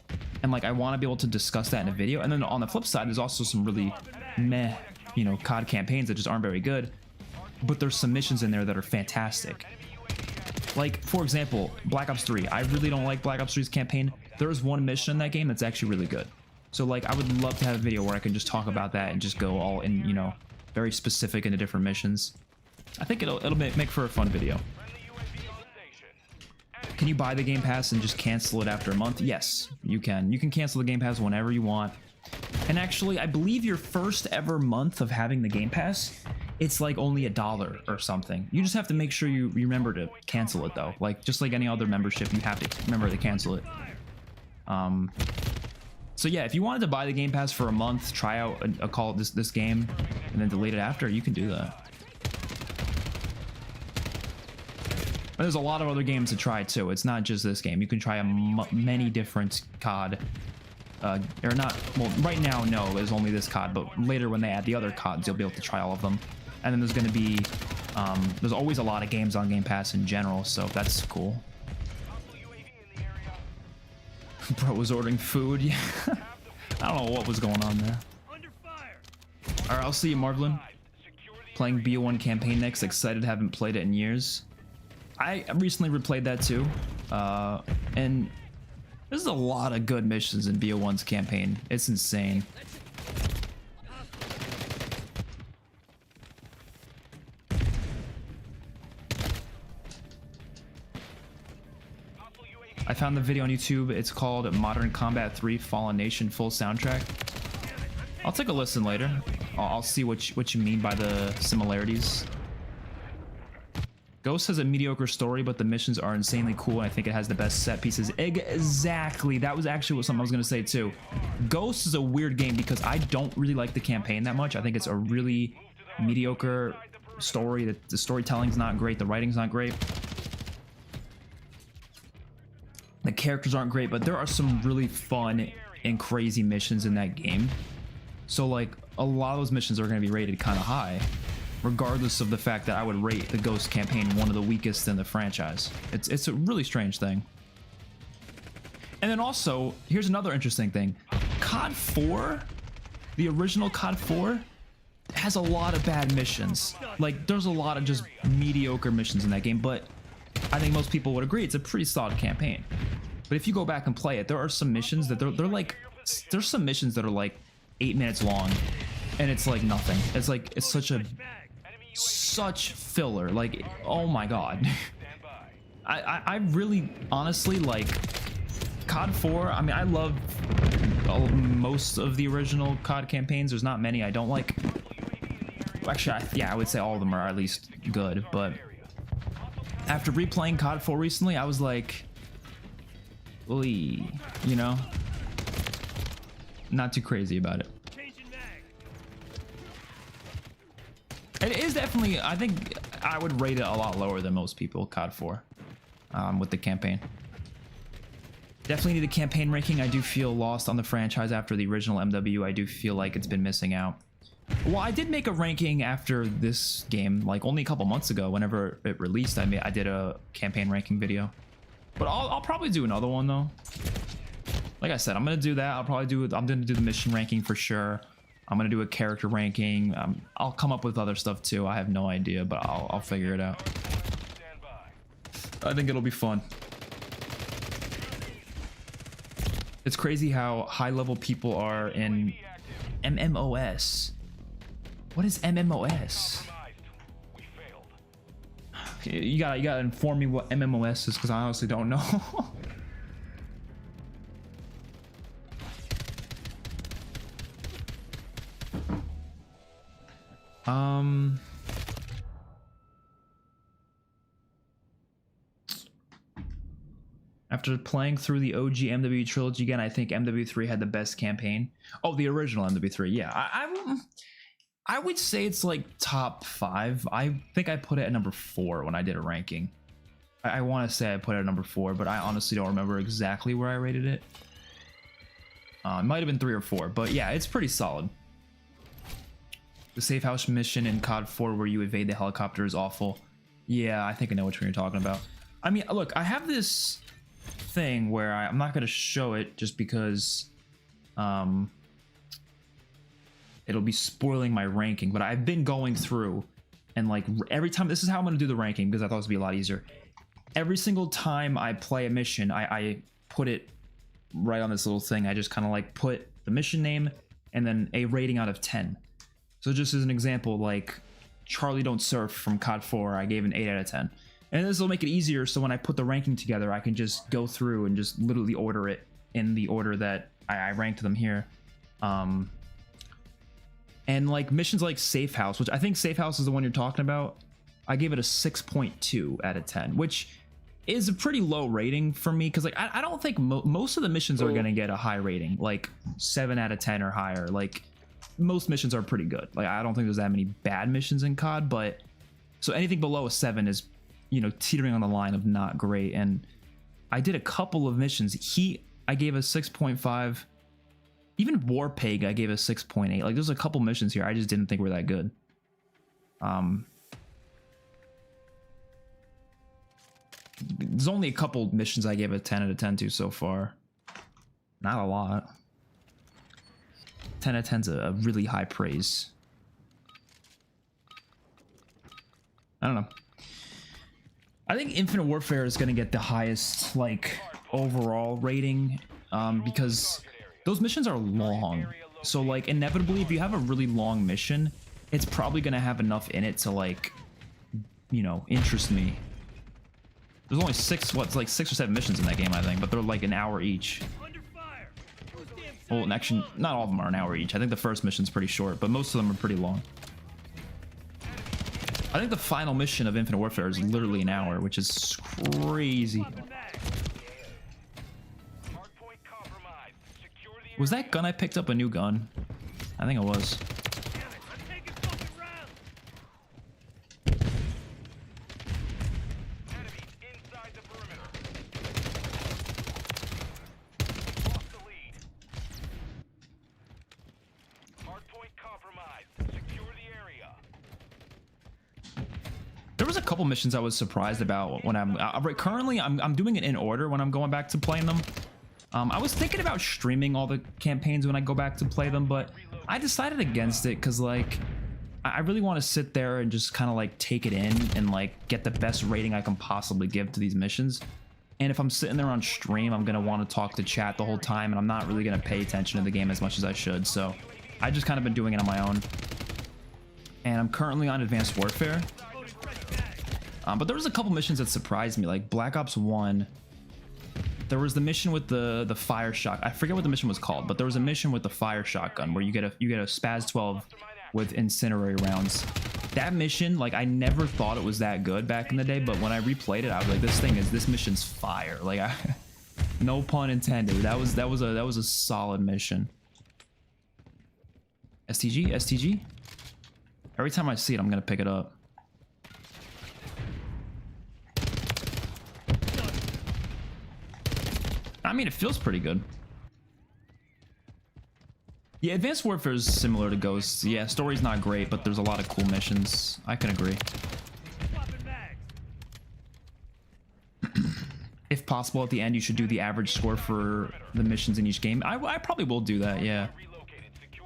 And like, I want to be able to discuss that in a video. And then on the flip side, there's also some really meh, you know, COD campaigns that just aren't very good, but there's some missions in there that are fantastic. Like, for example, Black Ops 3. I really don't like Black Ops 3's campaign. There is one mission in that game that's actually really good. So like, I would love to have a video where I can just talk about that and just go all in, you know, very specific into different missions. I think it'll make for a fun video. Can you buy the Game Pass and just cancel it after a month? Yes, you can. You can cancel the Game Pass whenever you want. And actually, I believe your first ever month of having the Game Pass, it's like only $1 or something. You just have to make sure you remember to cancel it though. Like, just like any other membership, you have to remember to cancel it. So yeah, if you wanted to buy the Game Pass for a month, try out this game, and then delete it after, you can do that. But there's a lot of other games to try too. It's not just this game. You can try many different COD. Or not, well, right now, no, there's only this COD, but later when they add the other CODs, you'll be able to try all of them. And then there's going to be, there's always a lot of games on Game Pass in general, so that's cool. Bro was ordering food, yeah. I don't know what was going on there. Alright, I'll see you, Marvelin. Playing BO1 campaign next, excited, haven't played it in years. I recently replayed that too, and there's a lot of good missions in BO1's campaign. It's insane. I found the video on YouTube. It's called Modern Combat 3 Fallen Nation full soundtrack. I'll take a listen later. I'll see what you mean by the similarities. Ghost has a mediocre story, but the missions are insanely cool, and I think it has the best set pieces. Exactly. That was actually something I was going to say too. Ghost is a weird game because I don't really like the campaign that much. I think it's a really mediocre story. The storytelling's not great. The writing's not great. The characters aren't great, but there are some really fun and crazy missions in that game. So like, a lot of those missions are going to be rated kind of high, regardless of the fact that I would rate the Ghost campaign one of the weakest in the franchise. It's a really strange thing. And then also, here's another interesting thing. COD 4, the original COD 4, has a lot of bad missions. Like, there's a lot of just mediocre missions in that game, but I think most people would agree it's a pretty solid campaign. But if you go back and play it, there are some missions that they're like, there's some missions that are like 8 minutes long, and it's like nothing. It's like, it's such filler. Like, oh my god. I really honestly like COD 4. I mean, I love most of the original COD campaigns. There's not many I don't like. Actually, yeah, I would say all of them are at least good, but after replaying COD 4 recently, I was like, oy, you know, not too crazy about it. It is definitely, I think I would rate it a lot lower than most people, COD 4, with the campaign. Definitely need a campaign ranking. I do feel lost on the franchise after the original MW. I do feel like it's been missing out. Well, I did make a ranking after this game, like only a couple months ago. Whenever it released, I did a campaign ranking video. But I'll probably do another one though. Like I said, I'm gonna do that. I'm gonna do the mission ranking for sure. I'm gonna do a character ranking. I'll come up with other stuff too. I have no idea, but I'll figure it out. I think it'll be fun. It's crazy how high level people are in MMOS. What is MMOS? You gotta inform me what MMOS is, because I honestly don't know. After playing through the OG MW trilogy again, I think MW3 had the best campaign. Oh, the original MW3, yeah. I would say it's like top 5. I think I put it at number 4 when I did a ranking. I want to say I put it at number 4, but I honestly don't remember exactly where I rated it. It might have been 3 or 4, but yeah, it's pretty solid. The safe house mission in COD 4 where you evade the helicopter is awful. Yeah, I think I know which one you're talking about. I mean, look, I have this thing where I'm not going to show it just because it'll be spoiling my ranking, but I've been going through and like every time, this is how I'm going to do the ranking because I thought it would be a lot easier. Every single time I play a mission, I put it right on this little thing. I just kind of like put the mission name and then a rating out of 10. So just as an example, like Charlie Don't Surf from COD 4, I gave an 8 out of 10. And this will make it easier, so when I put the ranking together, I can just go through and just literally order it in the order that I ranked them here. And like missions like Safe House, which I think Safe House is the one you're talking about, I gave it a 6.2 out of 10, which is a pretty low rating for me, because like I don't think most of the missions are going to get a high rating, like 7 out of 10 or higher. Like most missions are pretty good. Like I don't think there's that many bad missions in COD, but so anything below a 7 is, you know, teetering on the line of not great. And I did a couple of missions. I gave a 6.5. Even Warpig I gave a 6.8. Like there's a couple missions here I just didn't think were that good. There's only a couple missions I gave a 10 out of 10 to so far. Not a lot. 10 out of 10's a really high praise. I don't know. I think Infinite Warfare is going to get the highest like overall rating because those missions are long. So like inevitably if you have a really long mission, it's probably going to have enough in it to like, you know, interest me. There's only 6 or 7 missions in that game, I think, but they're like an hour each. Well, actually, not all of them are an hour each. I think the first mission's pretty short, but most of them are pretty long. I think the final mission of Infinite Warfare is literally an hour, which is crazy. Was that gun I picked up a new gun? I think it was. There was a couple missions I was surprised about when currently I'm doing it in order when I'm going back to playing them. I was thinking about streaming all the campaigns when I go back to play them, but I decided against it because like I really want to sit there and just kind of like take it in and like get the best rating I can possibly give to these missions. And if I'm sitting there on stream, I'm gonna want to talk to chat the whole time, and I'm not really gonna pay attention to the game as much as I should. So I just kind of been doing it on my own. And I'm currently on Advanced Warfare. But there was a couple missions that surprised me, like Black Ops 1. There was the mission with the fire shot. I forget what the mission was called, but there was a mission with the fire shotgun where you get a Spaz 12 with incendiary rounds. That mission, like I never thought it was that good back in the day, but when I replayed it, I was like, this mission's fire. Like no pun intended. That was a solid mission. STG. Every time I see it, I'm gonna pick it up. mean, it feels pretty good. Yeah, Advanced Warfare is similar to Ghosts. Yeah, story's not great, but there's a lot of cool missions. I can agree. If possible, at the end, you should do the average score for the missions in each game. I probably will do that, yeah.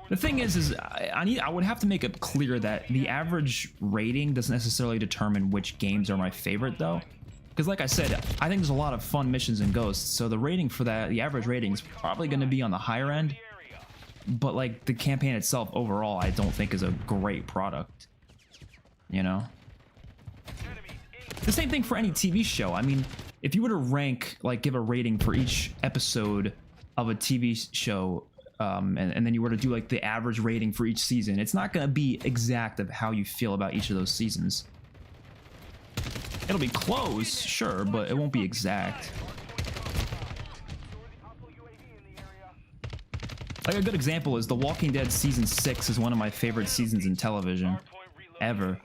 The thing is I would have to make it clear that the average rating doesn't necessarily determine which games are my favorite, though. Because like I said, I think there's a lot of fun missions in Ghosts, so the rating for that, the average rating is probably going to be on the higher end. But like the campaign itself overall, I don't think is a great product, you know? The same thing for any TV show. I mean, if you were to rank, like give a rating for each episode of a TV show, and then you were to do like the average rating for each season, it's not going to be exact of how you feel about each of those seasons. It'll be close, sure, but it won't be exact. Like a good example is The Walking Dead Season 6 is one of my favorite seasons in television ever.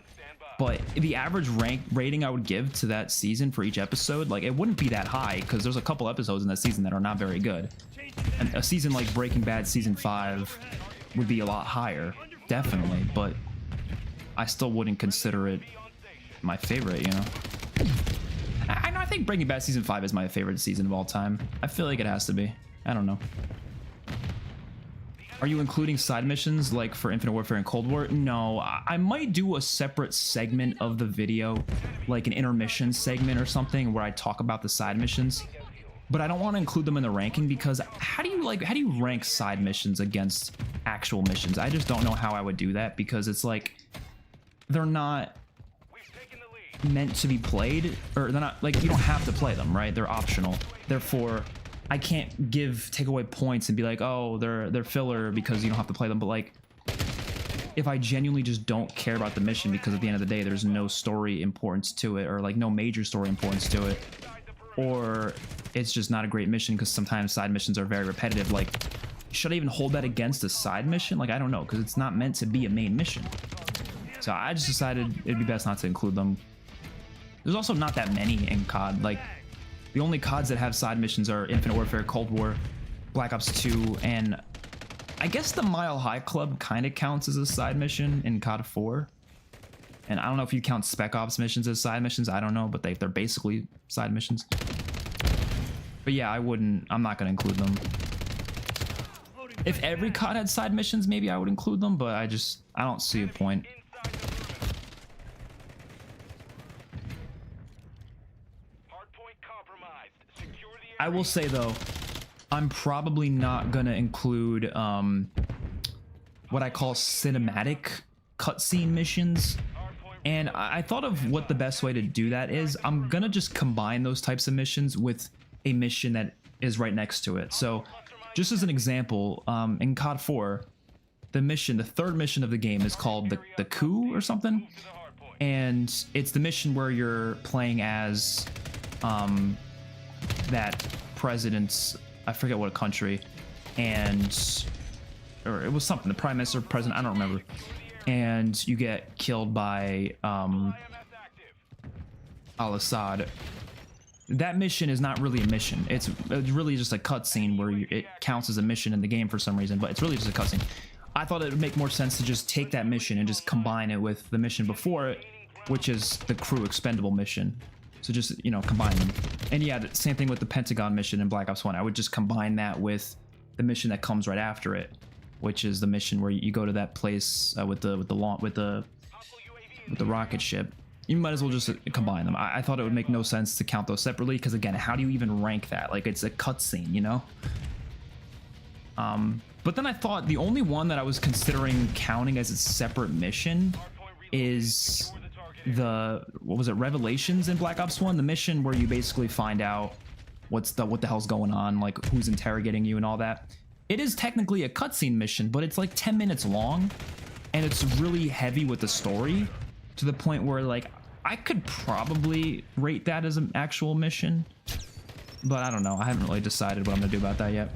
But the average rating I would give to that season for each episode, like it wouldn't be that high because there's a couple episodes in that season that are not very good. And a season like Breaking Bad Season 5 would be a lot higher, definitely, but I still wouldn't consider it my favorite, you know? I think Breaking Bad Season 5 is my favorite season of all time. I feel like it has to be. I don't know. Are you including side missions like for Infinite Warfare and Cold War? No, I might do a separate segment of the video, like an intermission segment or something where I talk about the side missions, but I don't want to include them in the ranking because how do you rank side missions against actual missions? I just don't know how I would do that because it's like they're not meant to be played, or they're not, like, you don't have to play them, right? They're optional. Therefore, I can't take away points and be like, oh, they're filler because you don't have to play them. But like, if I genuinely just don't care about the mission because at the end of the day there's no story importance to it, or like no major story importance to it, or it's just not a great mission because sometimes side missions are very repetitive, like, should I even hold that against a side mission? Like, I don't know, because it's not meant to be a main mission. So I just decided it'd be best not to include them. There's also not that many in COD. Like, the only CODs that have side missions are Infinite Warfare, Cold War, Black Ops 2, and I guess the Mile High Club kind of counts as a side mission in COD 4. And I don't know if you count Spec Ops missions as side missions. I don't know, but they're basically side missions. But yeah, I'm not going to include them. If every COD had side missions, maybe I would include them, but I don't see a point. I will say though, I'm probably not gonna include what I call cinematic cutscene missions, and I thought of what the best way to do that is. I'm gonna just combine those types of missions with a mission that is right next to it. So just as an example, in COD 4, the third mission of the game is called the coup or something, and it's the mission where you're playing as that president's, I forget what country, or it was something, the prime minister, president, I don't remember, and you get killed by al-Assad. That mission is not really a mission. It's really just a cutscene where it counts as a mission in the game for some reason, but it's really just a cutscene. I thought it would make more sense to just take that mission and just combine it with the mission before it, which is the crew expendable mission. So just, you know, combine them. And yeah, the same thing with the Pentagon mission in Black Ops 1. I would just combine that with the mission that comes right after it, which is the mission where you go to that place with the rocket ship. You might as well just combine them. I thought it would make no sense to count those separately because, again, how do you even rank that? Like, it's a cutscene, you know? But then I thought the only one that I was considering counting as a separate mission is what was it, Revelations in Black Ops 1, the mission where you basically find out what the hell's going on, like who's interrogating you and all that. It is technically a cutscene mission, but it's like 10 minutes long, and it's really heavy with the story to the point where, like, I could probably rate that as an actual mission, but I don't know. I haven't really decided what I'm gonna do about that yet.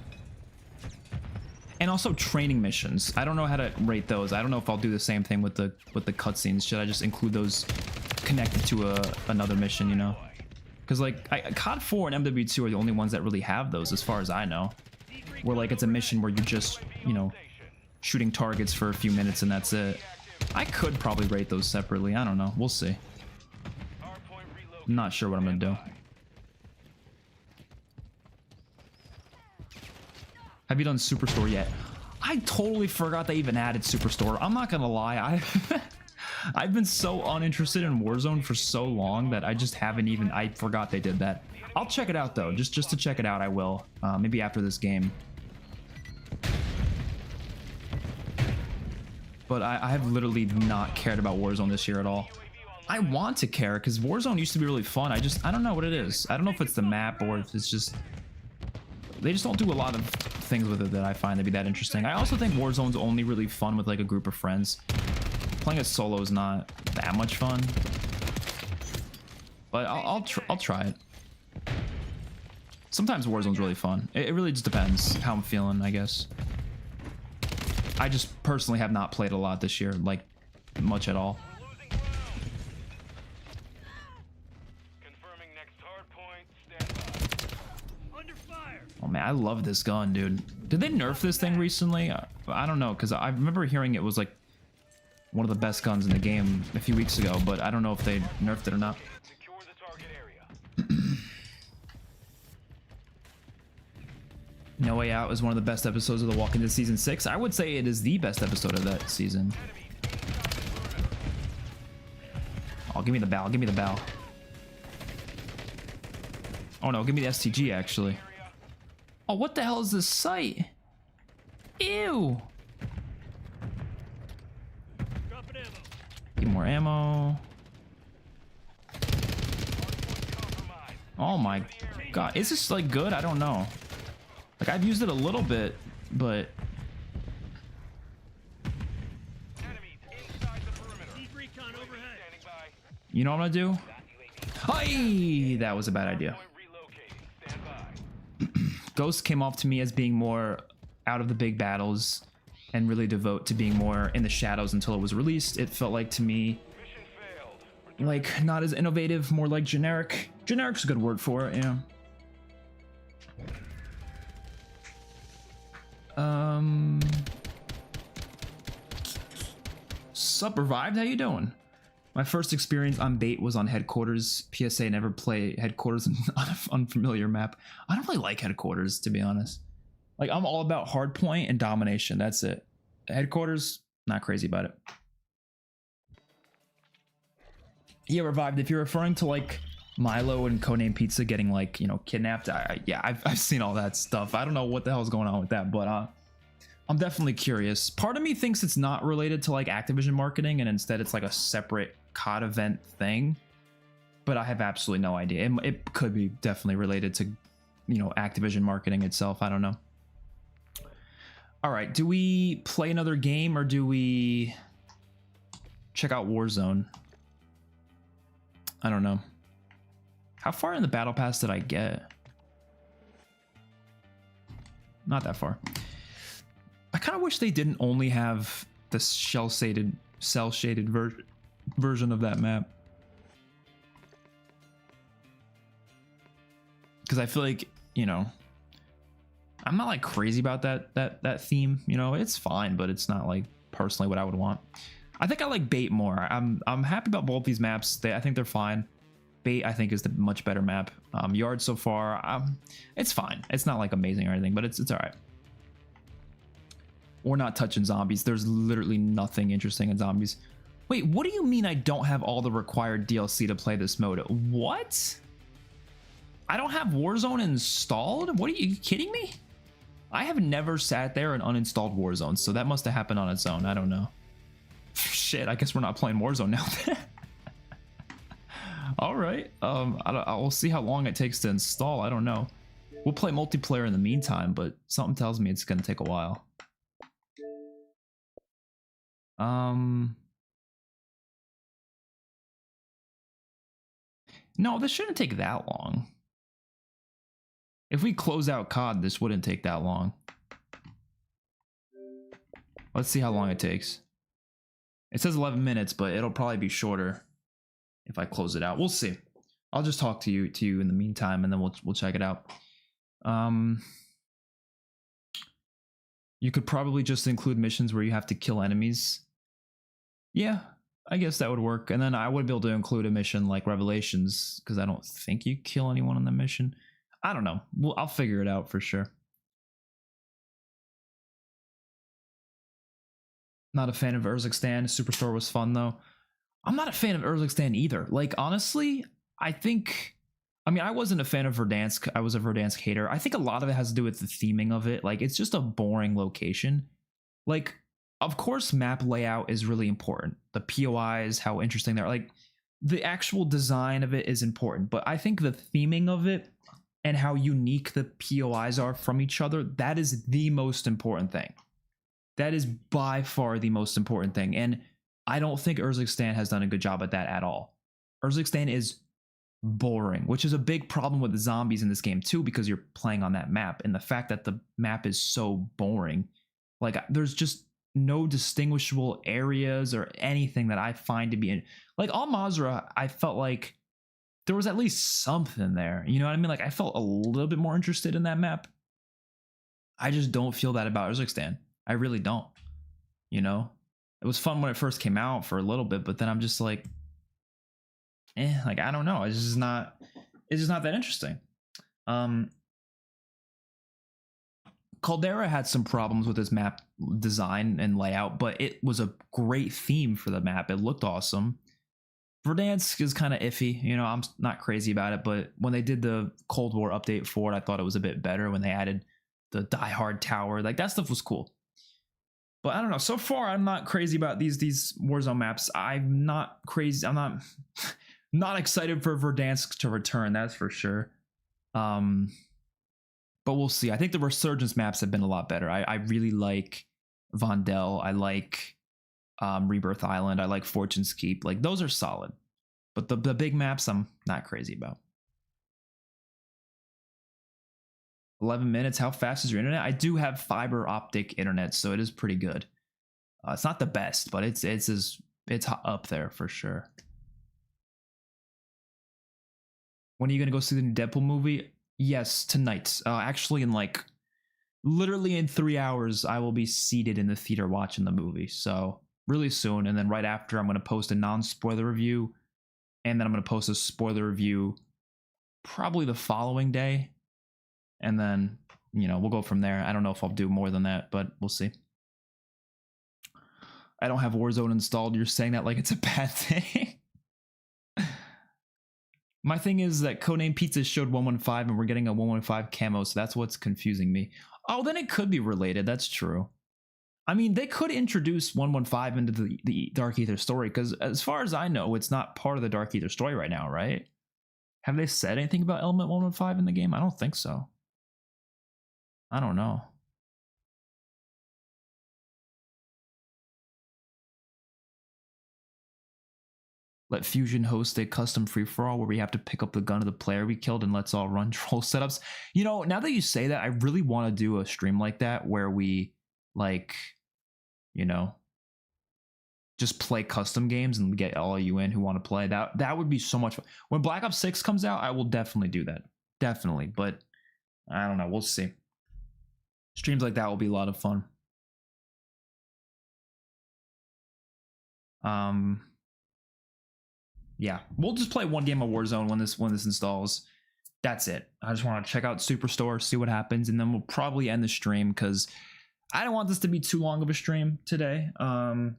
And also training missions. I don't know how to rate those. I don't know if I'll do the same thing with the cutscenes. Should I just include those connected to another mission, you know? Because like COD 4 and MW2 are the only ones that really have those, as far as I know. Where like it's a mission where you're just, you know, shooting targets for a few minutes and that's it. I could probably rate those separately. I don't know. We'll see. I'm not sure what I'm gonna do. Have you done Superstore yet? I totally forgot they even added Superstore. I'm not gonna lie. I've been so uninterested in Warzone for so long that I just haven't even. I forgot they did that. I'll check it out though. Just to check it out, I will. Maybe after this game. But I have literally not cared about Warzone this year at all. I want to care because Warzone used to be really fun. I don't know what it is. I don't know if it's the map or if it's just they just don't do a lot of things with it that I find to be that interesting. I also think Warzone's only really fun with like a group of friends. Playing it solo is not that much fun. But I'll try it. Sometimes Warzone's really fun. It really just depends how I'm feeling, I guess. I just personally have not played a lot this year, like much at all. Oh man, I love this gun, dude. Did they nerf this thing recently? I don't know, because I remember hearing it was like one of the best guns in the game a few weeks ago, but I don't know if they nerfed it or not. No Way Out is one of the best episodes of The Walking Dead Season 6. I would say it is the best episode of that season. Oh, give me the bow, give me the bow. Oh no, give me the STG actually. Oh, what the hell is this site? Ew. Get more ammo. Oh my god, is this like good? I don't know. Like I've used it a little bit, but you know what I'm gonna do? Hi, that was a bad idea. Ghost came off to me as being more out of the big battles and really devote to being more in the shadows until it was released. It felt like to me like not as innovative, more like generic. Generic's a good word for it, yeah. Sup, Revived? How you doing? My first experience on bait was on Headquarters. PSA, never play Headquarters on an unfamiliar map. I don't really like Headquarters, to be honest. Like, I'm all about hardpoint and domination. That's it. Headquarters, not crazy about it. Yeah, Revived, if you're referring to, like, Milo and Codename Pizza getting, like, you know, kidnapped, yeah, I've seen all that stuff. I don't know what the hell's going on with that, but, I'm definitely curious. Part of me thinks it's not related to, like, Activision marketing, and instead it's, like, a separate COD event thing. But I have absolutely no idea. It could be definitely related to, you know, Activision marketing itself. I don't know. All right, do we play another game, or do we check out Warzone? I don't know. How far in the battle pass did I get? Not that far. I kind of wish they didn't only have the cell-shaded version of that map. Because I feel like, you know, I'm not like crazy about that theme. You know, it's fine, but it's not like personally what I would want. I think I like bait more. I'm happy about both these maps. I think they're fine. Bait, I think, is the much better map. Yard so far, it's fine. It's not like amazing or anything, but it's all right. We're not touching zombies. There's literally nothing interesting in zombies. Wait, what do you mean I don't have all the required DLC to play this mode? What? I don't have Warzone installed? What, are you kidding me? I have never sat there and uninstalled Warzone, so that must have happened on its own. I don't know. Shit, I guess we're not playing Warzone now. All right. I'll see how long it takes to install. I don't know. We'll play multiplayer in the meantime, but something tells me it's going to take a while. No, this shouldn't take that long. If we close out COD, this wouldn't take that long. Let's see how long it takes. It says 11 minutes, but it'll probably be shorter if I close it out. We'll see. I'll just talk to you in the meantime, and then we'll check it out. You could probably just include missions where you have to kill enemies. Yeah, I guess that would work. And then I would be able to include a mission like Revelations, because I don't think you kill anyone on the mission. I don't know. Well, I'll figure it out for sure. Not a fan of Urzikstan. Superstore was fun though. I'm not a fan of Urzikstan either. Like, honestly, I mean, I wasn't a fan of Verdansk. I was a Verdansk hater. I think a lot of it has to do with the theming of it. Like, it's just a boring location. Like, of course, map layout is really important. The POIs, how interesting they're. Like, the actual design of it is important. But I think the theming of it and how unique the POIs are from each other, that is the most important thing. That is by far the most important thing. And I don't think Urzikstan has done a good job at that at all. Urzikstan is boring, which is a big problem with the zombies in this game too, because you're playing on that map. And the fact that the map is so boring, like there's just no distinguishable areas or anything that I find to be in. Like Al Mazrah, I felt like there was at least something there. You know what I mean? Like I felt a little bit more interested in that map. I just don't feel that about Urzikstan. I really don't. You know? It was fun when it first came out for a little bit, but then I'm just like, like I don't know. It's just not that interesting. Caldera had some problems with his map design and layout, but it was a great theme for the map. It looked awesome. Verdansk is kind of iffy. You know, I'm not crazy about it, but when they did the Cold War update for it, I thought it was a bit better when they added the Die Hard Tower. Like that stuff was cool. But I don't know. So far, I'm not crazy about these Warzone maps. I'm not crazy. I'm not excited for Verdansk to return. That's for sure. But we'll see. I think the Resurgence maps have been a lot better. I really like Vondel. I like Rebirth Island. I like Fortune's Keep. Like those are solid. But the big maps, I'm not crazy about. 11 minutes. How fast is your internet? I do have fiber optic internet, so it is pretty good. It's not the best, but it's up there for sure. When are you gonna go see the new Deadpool movie? Yes, tonight. Actually, literally in 3 hours, I will be seated in the theater watching the movie. So really soon, and then right after, I'm gonna post a non-spoiler review, and then I'm gonna post a spoiler review probably the following day. And then, you know, we'll go from there. I don't know if I'll do more than that, but we'll see. I don't have Warzone installed. You're saying that like it's a bad thing. My thing is that Codename Pizza showed 115 and we're getting a 115 camo, so that's what's confusing me. Oh, then it could be related. That's true. I mean, they could introduce 115 into the Dark Ether story, because as far as I know, it's not part of the Dark Ether story right now, right? Have they said anything about Element 115 in the game? I don't think so. I don't know. Let Fusion host a custom free-for-all where we have to pick up the gun of the player we killed and let's all run troll setups. You know, now that you say that, I really want to do a stream like that where we, like, you know, just play custom games and get all of you in who want to play. That would be so much fun. When Black Ops 6 comes out, I will definitely do that. Definitely. But I don't know. We'll see. Streams like that will be a lot of fun. Yeah, we'll just play one game of Warzone when this installs. That's it. I just want to check out Superstore, see what happens, and then we'll probably end the stream because I don't want this to be too long of a stream today. I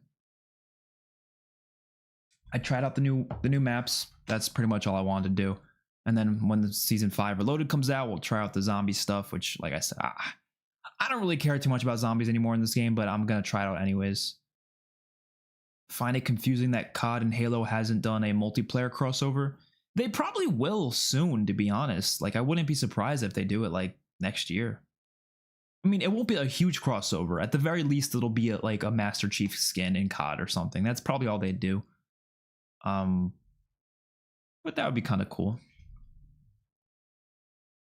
tried out the new maps. That's pretty much all I wanted to do. And then when the season 5 Reloaded comes out, we'll try out the zombie stuff, which, like I said, I don't really care too much about zombies anymore in this game, but I'm gonna try it out anyways. Find it confusing that COD and Halo hasn't done a multiplayer crossover. They probably will soon, to be honest. Like, I wouldn't be surprised if they do it like next year. I mean, it won't be a huge crossover. At the very least, it'll be like a Master Chief skin in COD or something. That's probably all they'd do. But that would be kind of cool.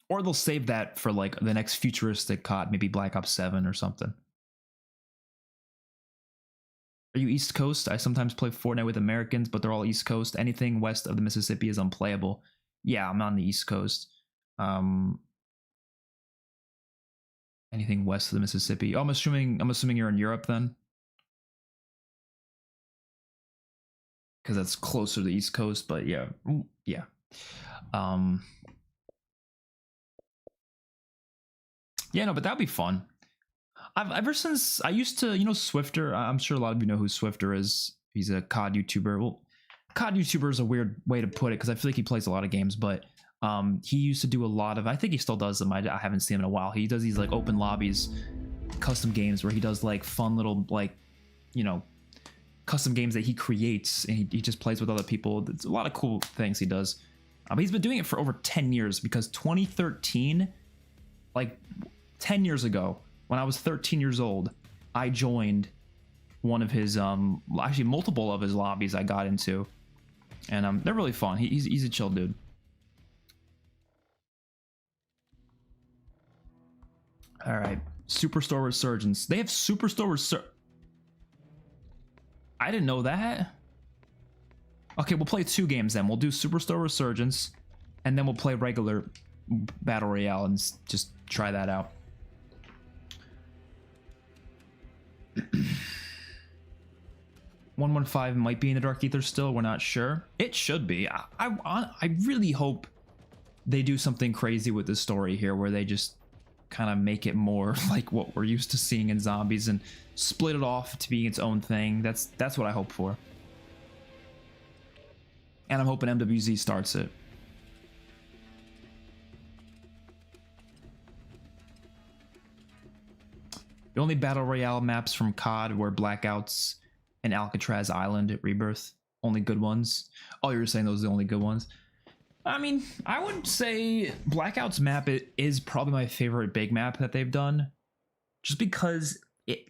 Or they'll save that for like the next futuristic COD, maybe Black Ops 7 or something. Are you East Coast? I sometimes play Fortnite with Americans, but they're all East Coast. Anything west of the Mississippi is unplayable. Yeah, I'm on the East Coast. Anything west of the Mississippi? Oh, I'm assuming you're in Europe then, because that's closer to the East Coast. But yeah, yeah. Yeah, no, but that'd be fun. Ever since I used to, Swifter. I'm sure a lot of you know who Swifter is. He's a COD YouTuber. Well, COD YouTuber is a weird way to put it because I feel like he plays a lot of games, but he used to do a lot of. I think he still does them. I haven't seen him in a while. He does these like open lobbies, custom games where he does like fun little like, custom games that he creates and he just plays with other people. It's a lot of cool things he does. He's been doing it for over 10 years because 2013, like 10 years ago, when I was 13 years old, I joined one of his, actually multiple of his lobbies I got into. And they're really fun. He's a chill dude. All right. Superstore Resurgence. They have Superstore Resurgence. I didn't know that. Okay, we'll play 2 games then. We'll do Superstore Resurgence, and then we'll play regular Battle Royale and just try that out. 115 might be in the Dark Ether still. We're not sure. It should be. I really hope they do something crazy with this story here, where they just kind of make it more like what we're used to seeing in Zombies and split it off to be its own thing. That's what I hope for. And I'm hoping MWZ starts it. The only Battle Royale maps from COD were Blackouts and Alcatraz Island at Rebirth. Only good ones. Oh, you were saying those are the only good ones? I mean, I would say Blackout's map is probably my favorite big map that they've done. Just because,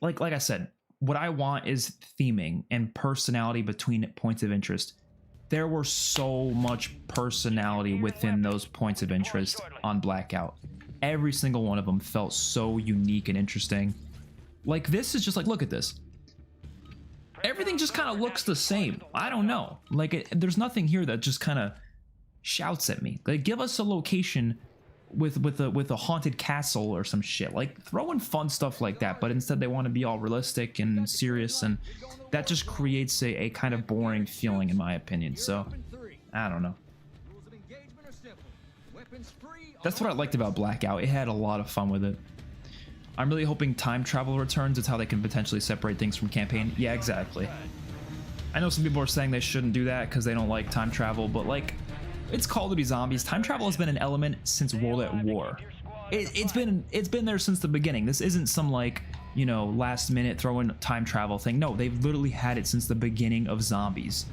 like I said, what I want is theming and personality between points of interest. There were so much personality within those points of interest on Blackout. Every single one of them felt so unique and interesting. Like, this is just like, look at this. Everything just kind of looks the same. I don't know. Like, there's nothing here that just kind of shouts at me. Like, give us a location with a haunted castle or some shit. Like, throw in fun stuff like that, but instead they want to be all realistic and serious, and that just creates a kind of boring feeling in my opinion. So I don't know. That's what I liked about Blackout. It had a lot of fun with it. I'm really hoping time travel returns. It's how they can potentially separate things from campaign. Yeah, exactly. I know some people are saying they shouldn't do that because they don't like time travel, but like, it's Call of Duty Zombies. Time travel has been an element since World at War. It's been there since the beginning. This isn't some like, last minute throw in time travel thing. No, they've literally had it since the beginning of Zombies.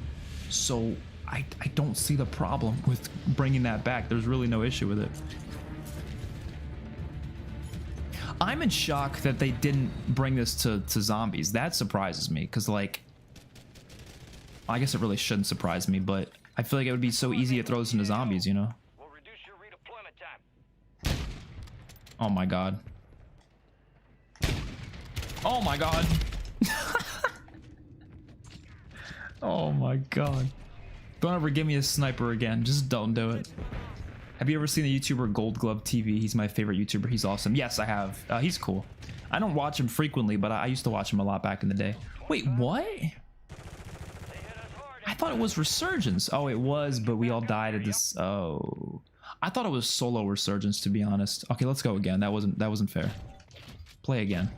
So I don't see the problem with bringing that back. There's really no issue with it. I'm in shock that they didn't bring this to Zombies. That surprises me because, like, I guess it really shouldn't surprise me, but I feel like it would be so easy to throw this into Zombies, We'll reduce your redeployment time. Oh my god. Oh my god. Oh my god. Don't ever give me a sniper again. Just don't do it. Have you ever seen the YouTuber Gold Glove TV? He's my favorite YouTuber. He's awesome. Yes, I have. He's cool. I don't watch him frequently, but I used to watch him a lot back in the day. Wait, what? I thought it was Resurgence. Oh, it was, but we all died at this. Oh, I thought it was solo Resurgence, to be honest. Okay, let's go again. That wasn't fair. Play again.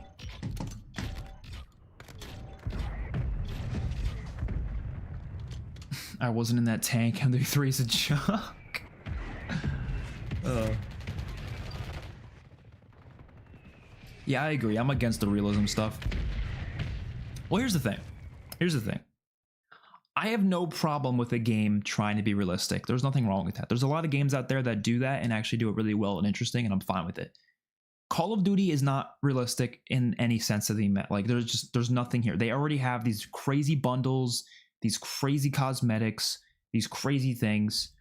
I wasn't in that tank. MW3 is a joke. Yeah, I agree. I'm against the realism stuff. Well, here's the thing. I have no problem with a game trying to be realistic. There's nothing wrong with that. There's a lot of games out there that do that and actually do it really well and interesting, and I'm fine with it. Call of Duty is not realistic in any sense of the like. There's nothing here. They already have these crazy bundles, these crazy cosmetics, these crazy things.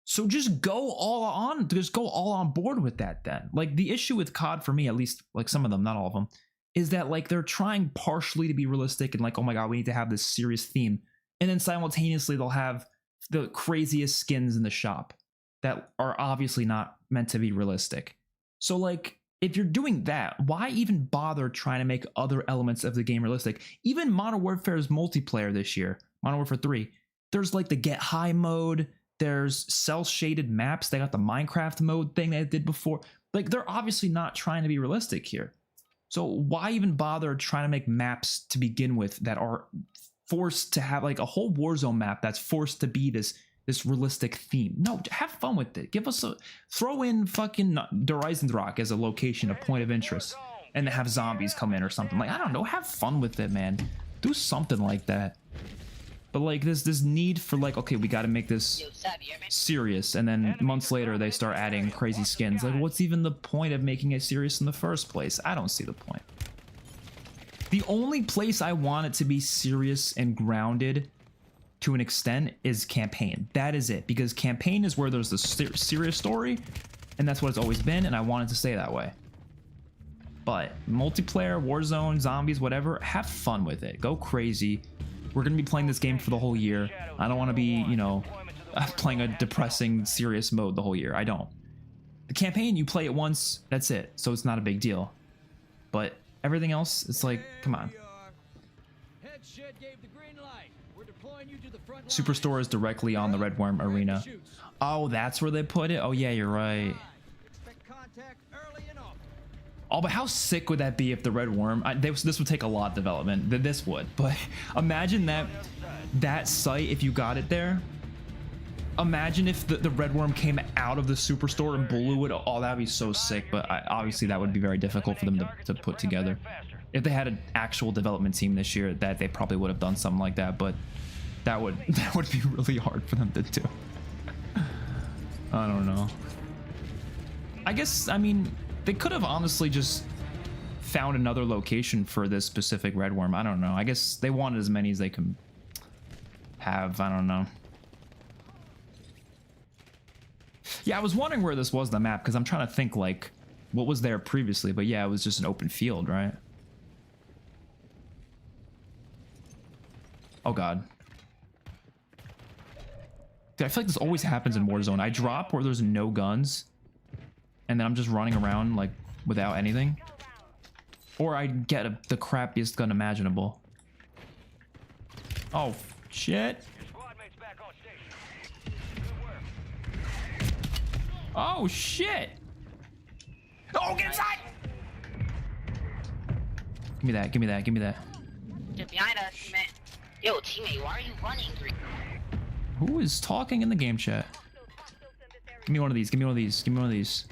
So just go all on board with that then. Like, the issue with COD for me, at least, like some of them, not all of them, is that like they're trying partially to be realistic and like, oh my god, we need to have this serious theme. And then simultaneously they'll have the craziest skins in the shop. that are obviously not meant to be realistic. So like, if you're doing that, why even bother trying to make other elements of the game realistic? Even Modern Warfare's multiplayer this year, Modern Warfare 3, there's like the get high mode, there's cell shaded maps, they got the Minecraft mode thing they did before. Like, they're obviously not trying to be realistic here. So why even bother trying to make maps to begin with that are forced to have like a whole Warzone map that's forced to be this realistic theme? No, have fun with it. Give us throw in fucking Rock as a location, a point of interest, and have zombies come in or something. Like, I don't know, have fun with it, man. Do something like that. But like this need for like, okay, we got to make this serious, and then months later they start adding crazy skins. Like, what's even the point of making it serious in the first place? I don't see the point. The only place I want it to be serious and grounded to an extent is campaign. That is it, because campaign is where there's the serious story, and that's what it's always been, and I want it to stay that way. But multiplayer, Warzone, zombies, whatever, have fun with it. Go crazy. We're gonna be playing this game for the whole year. I don't want to be, you know, playing a depressing, serious mode the whole year. I don't. The campaign, you play it once, that's it. So it's not a big deal. But everything else, it's like, come on. Superstore is directly on the Red Worm Arena. Oh, that's where they put it? Oh yeah, you're right. Oh, but how sick would that be if the Red Worm... this would take a lot of development. This would. But imagine that site, if you got it there. Imagine if the Red Worm came out of the Superstore and blew it. Oh, that would be so sick. But obviously that would be very difficult for them to put together. If they had an actual development team this year, that they probably would have done something like that. But that would be really hard for them to do. I don't know. I guess, I mean... They could have honestly just found another location for this specific Red Worm. I don't know. I guess they wanted as many as they can have. I don't know. Yeah, I was wondering where this was on the map, because I'm trying to think, like, what was there previously. But yeah, it was just an open field, right? Oh, God. Dude, I feel like this always happens in Warzone. I drop where there's no guns, and then I'm just running around like without anything. Or I get the crappiest gun imaginable. Oh, shit. Oh, shit. Oh, get inside! Give me that, give me that, give me that. They're behind us, teammate. Yo, teammate, why are you running? Who is talking in the game chat? Give me one of these, give me one of these, give me one of these.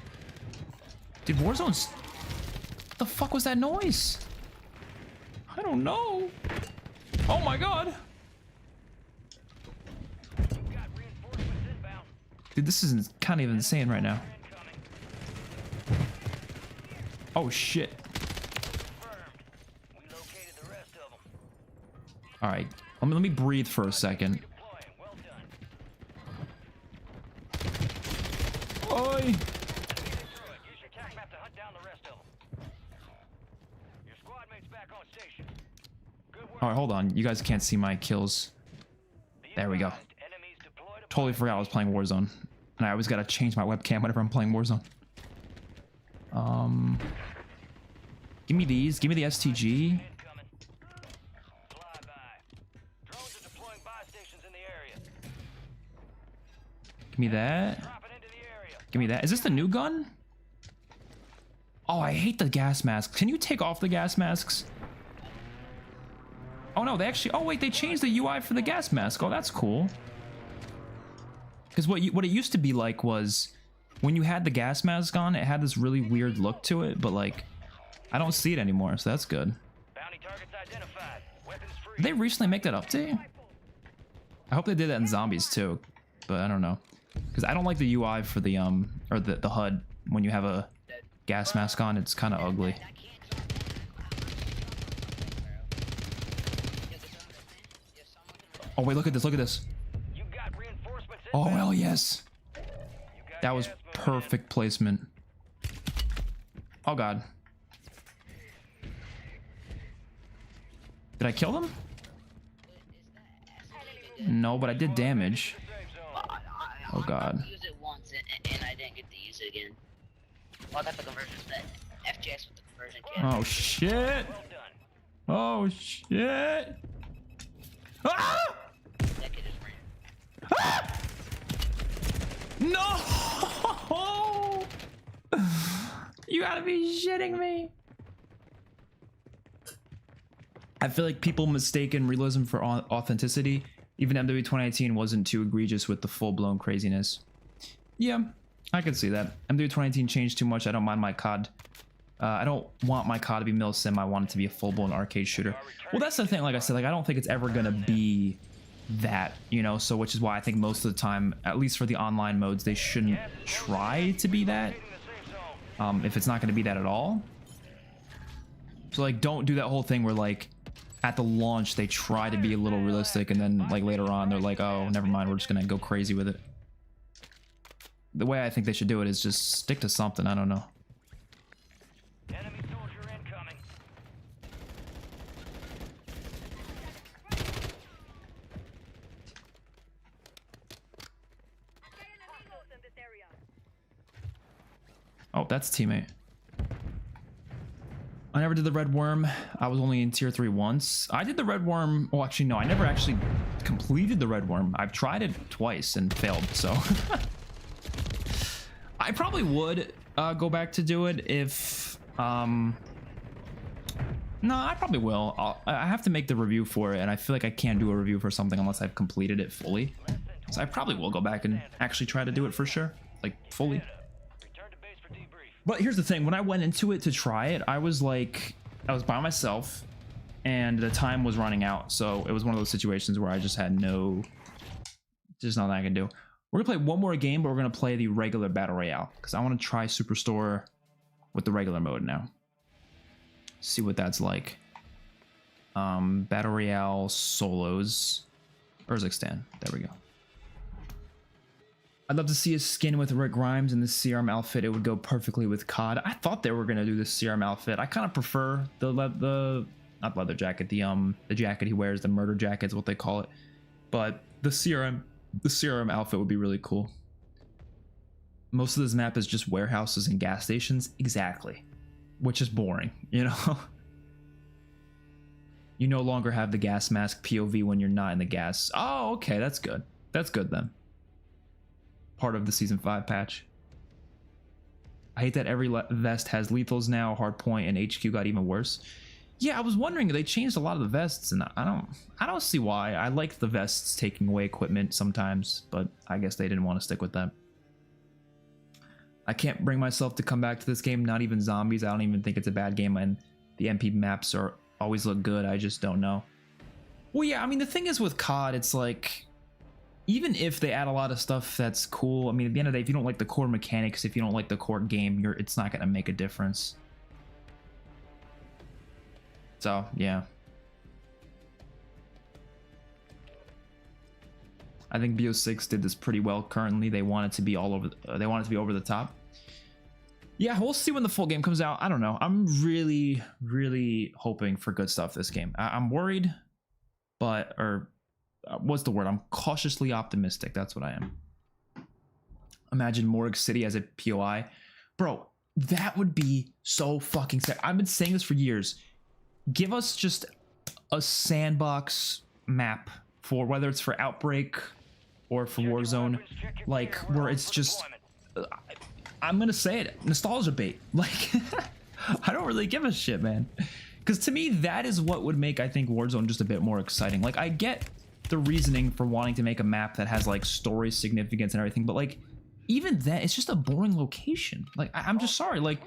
Dude, Warzone's... What the fuck was that noise? I don't know. Oh my god. Dude, this is kind of insane right now. Oh shit. Alright, let me breathe for a second. Oi! Alright, hold on. You guys can't see my kills. There we go. Totally forgot I was playing Warzone. And I always gotta change my webcam whenever I'm playing Warzone. Give me these. Give me the STG. Give me that. Give me that. Is this the new gun? Oh, I hate the gas mask. Can you take off the gas masks? Oh no, they actually... Oh wait, they changed the UI for the gas mask. Oh, that's cool. Because what it used to be like was... When you had the gas mask on, it had this really weird look to it, but like... I don't see it anymore, so that's good. Did they recently make that update? I hope they did that in zombies too, but I don't know. Because I don't like the UI for the or the HUD when you have a gas mask on. It's kind of ugly. Oh wait, look at this! Look at this! Oh hell yes! That was perfect placement. Oh god! Did I kill them? No, but I did damage. Oh god. and I didn't get to use it again. Well, I got the conversion, the FGX with the conversion kit. Oh shit! Oh shit! Ah! That kid just ran. Ah! No! You gotta be shitting me. I feel like people mistaken realism for authenticity. Even MWIII 2019 wasn't too egregious with the full-blown craziness. Yeah, I can see that. MWIII 2019 changed too much. I don't mind my COD. I don't want my COD to be milsim. I want it to be a full-blown arcade shooter. Well, that's the thing. Like I said, like I don't think it's ever gonna be that, you know. So, which is why I think most of the time, at least for the online modes, they shouldn't try to be that. If it's not gonna be that at all. So, like, don't do that whole thing where like at the launch they try to be a little realistic, and then like later on they're like, oh, never mind, we're just gonna go crazy with it. The way I think they should do it is just stick to something. I don't know. Enemy soldier incoming. Oh, that's a teammate. I never did the red worm. I was only in tier 3 once. I did the red worm. Well, actually, no, I never actually completed the red worm. I've tried it twice and failed, so. I probably would go back to do it if... No, I probably will. I have to make the review for it, and I feel like I can't do a review for something unless I've completed it fully. So I probably will go back and actually try to do it for sure. Like, fully. Return to base for debrief. But here's the thing, when I went into it to try it, I was by myself and the time was running out. So it was one of those situations where I just had just nothing I can do. We're gonna play one more game, but we're gonna play the regular battle royale because I want to try Superstore with the regular mode now. See what that's like. Battle royale solos. Urzikstan. There we go. I'd love to see a skin with Rick Grimes in the CRM outfit. It would go perfectly with COD. I thought they were gonna do the CRM outfit. I kind of prefer the not leather jacket, the jacket he wears, the murder jacket is what they call it. But the CRM outfit would be really cool. Most of this map is just warehouses and gas stations. Exactly. Which is boring, you know? You no longer have the gas mask POV when you're not in the gas. Oh, okay, that's good. That's good then. Part of the season 5 patch. I hate that every vest has lethals now. Hardpoint and HQ got even worse. Yeah, I was wondering, they changed a lot of the vests, and I don't see why. I like the vests taking away equipment sometimes, but I guess they didn't want to stick with that. I can't bring myself to come back to this game. Not even zombies. I don't even think it's a bad game, and the MP maps always look good. I just don't know. Well, yeah, I mean, the thing is with COD, it's like, even if they add a lot of stuff that's cool, I mean, at the end of the day, if you don't like the core mechanics, if you don't like the core game, it's not going to make a difference. So, yeah. I think BO6 did this pretty well currently. They want it to be all over, they want it to be over the top. Yeah, we'll see when the full game comes out. I don't know. I'm really, really hoping for good stuff this game. I'm worried, but, what's the word? I'm cautiously optimistic. That's what I am. Imagine Morgue City as a POI. Bro, that would be so fucking sick. I've been saying this for years. Give us just a sandbox map for whether it's for Outbreak or for Warzone, like where it's just, I'm gonna say it, nostalgia bait. Like, I don't really give a shit, man. Because to me, that is what would make, I think, Warzone just a bit more exciting. Like, I get the reasoning for wanting to make a map that has like story significance and everything, but like, even then, it's just a boring location. Like, I'm just sorry, like,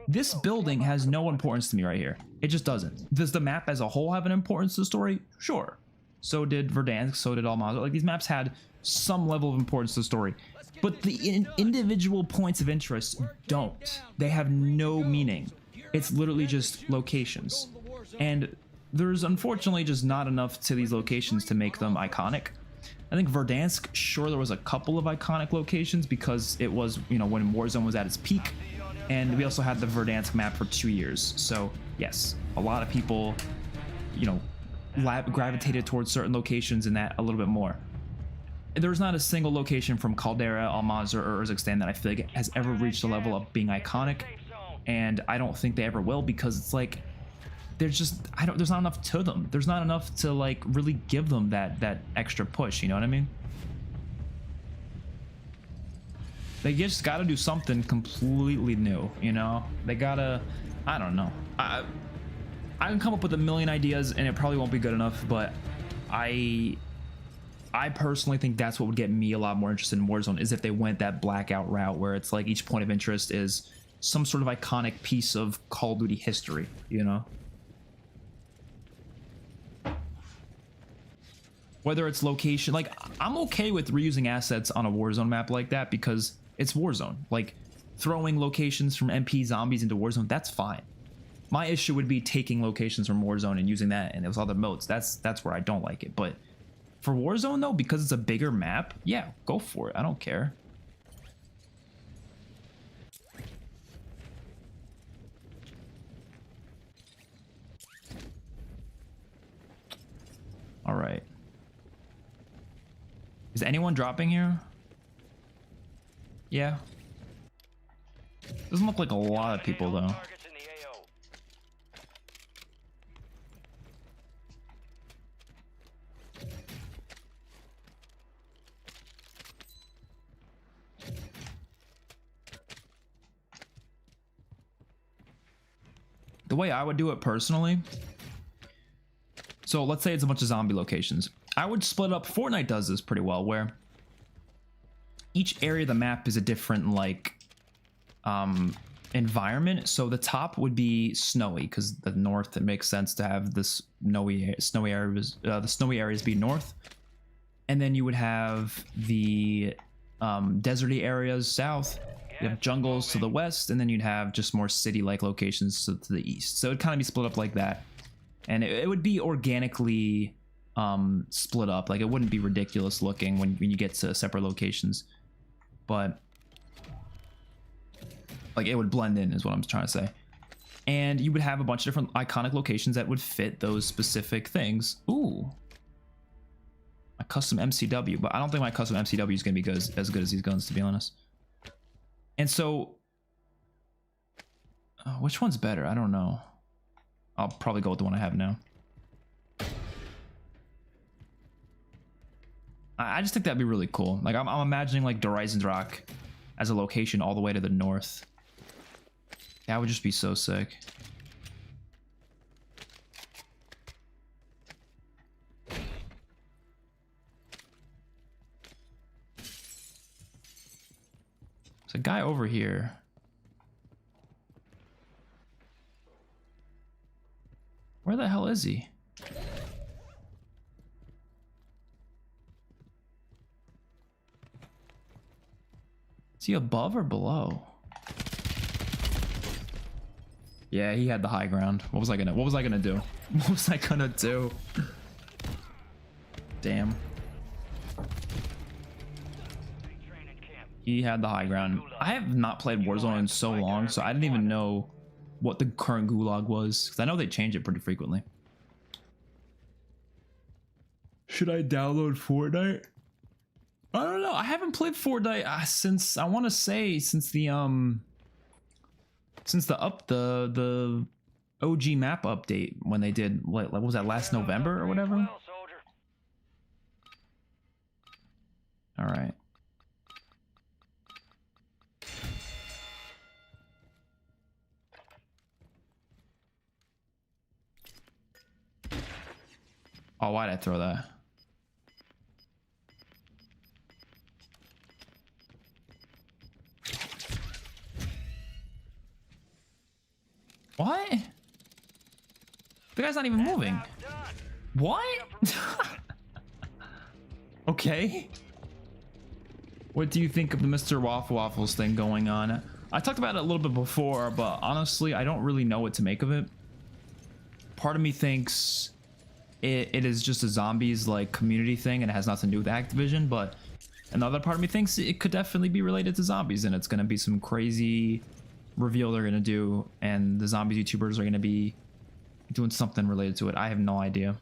this building has no importance to me right here. It just doesn't. Does the map as a whole have an importance to the story? Sure. So did Verdansk, so did Almazo. Like, these maps had some level of importance to the story. But the individual points of interest don't. They have no meaning. It's literally just locations. And there's unfortunately just not enough to these locations to make them iconic. I think Verdansk, sure, there was a couple of iconic locations because it was, you know, when Warzone was at its peak. And we also had the Verdansk map for 2 years. So, yes, a lot of people, you know, gravitated towards certain locations in that a little bit more. there's not a single location from Caldera, Almaz, or Urzikstan that I feel like has ever reached the level of being iconic, and I don't think they ever will, because it's like there's not enough to them. There's not enough to like really give them that extra push. You know what I mean? They just got to do something completely new. You know, they gotta. I don't know. I can come up with a million ideas, and it probably won't be good enough, but I personally think that's what would get me a lot more interested in Warzone, is if they went that blackout route where it's like each point of interest is some sort of iconic piece of Call of Duty history, you know? Whether it's location, like I'm okay with reusing assets on a Warzone map like that because it's Warzone. Like throwing locations from MP zombies into Warzone, that's fine. My issue would be taking locations from Warzone and using that in those other modes. That's where I don't like it. But for Warzone though, because it's a bigger map, yeah, go for it. I don't care. All right. Is anyone dropping here? Yeah. Doesn't look like a lot of people though. The way I would do it personally, so let's say it's a bunch of zombie locations. I would split up. Fortnite does this pretty well, where each area of the map is a different like environment. So the top would be snowy because the north, it makes sense to have this snowy areas, the snowy areas be north, and then you would have the deserty areas south. You have jungles to the west, and then you'd have just more city-like locations to the east. So it'd kind of be split up like that, and it would be organically split up. Like it wouldn't be ridiculous looking when you get to separate locations, but like it would blend in is what I'm trying to say. And you would have a bunch of different iconic locations that would fit those specific things. Ooh, a custom MCW, but I don't think my custom MCW is gonna be as good as these guns, to be honest. And so, which one's better? I don't know. I'll probably go with the one I have now. I just think that'd be really cool. Like I'm imagining like Dreisendrach as a location all the way to the north. That would just be so sick. There's a guy over here. Where the hell is he? Is he above or below? Yeah, he had the high ground. What was I gonna do? What was I gonna do? Damn. He had the high ground. I have not played Warzone in so long, so I didn't even know what the current gulag was, because I know they change it pretty frequently. Should I download Fortnite? I don't know. I haven't played Fortnite since, I want to say, since the OG map update when they did what was that, last November or whatever. All right. Oh, why'd I throw that? What? The guy's not even moving. What? Okay. What do you think of the Mr. Waffle Waffles thing going on? I talked about it a little bit before, but honestly, I don't really know what to make of it. Part of me thinks it is just a zombies like community thing and it has nothing to do with Activision, but another part of me thinks it could definitely be related to zombies and it's going to be some crazy reveal they're going to do and the zombies YouTubers are going to be doing something related to it. I have no idea.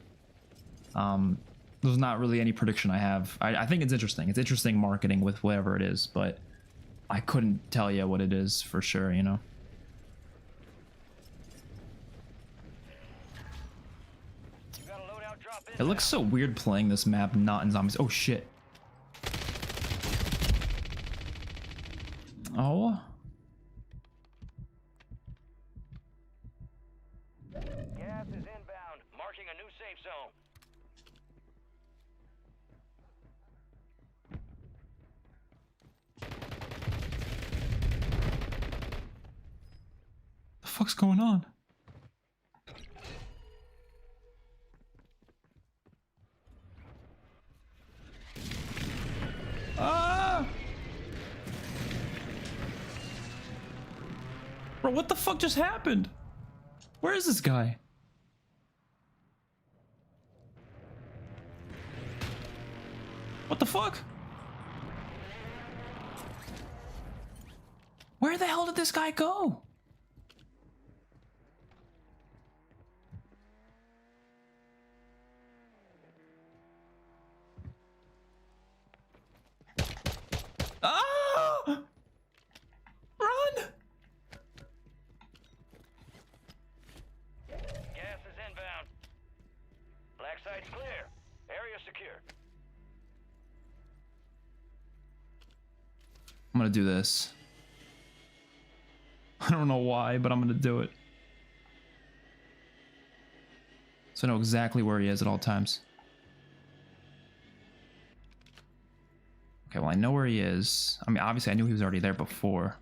there's not really any prediction I have. I think it's interesting. It's interesting marketing with whatever it is, but I couldn't tell you what it is for sure, you know? You got a loadout drop in. It looks so weird playing this map not in zombies. Oh, shit. Oh. Gas is inbound, marking a new safe zone. The fuck's going on? Ah! Bro, what the fuck just happened? Where is this guy? What the fuck? Where the hell did this guy go? Ah! Run! Gas is inbound. Black site's clear. Area secure. I'm gonna do this. I don't know why, but I'm gonna do it. So I know exactly where he is at all times. Okay, well, I know where he is. I mean, obviously I knew he was already there before.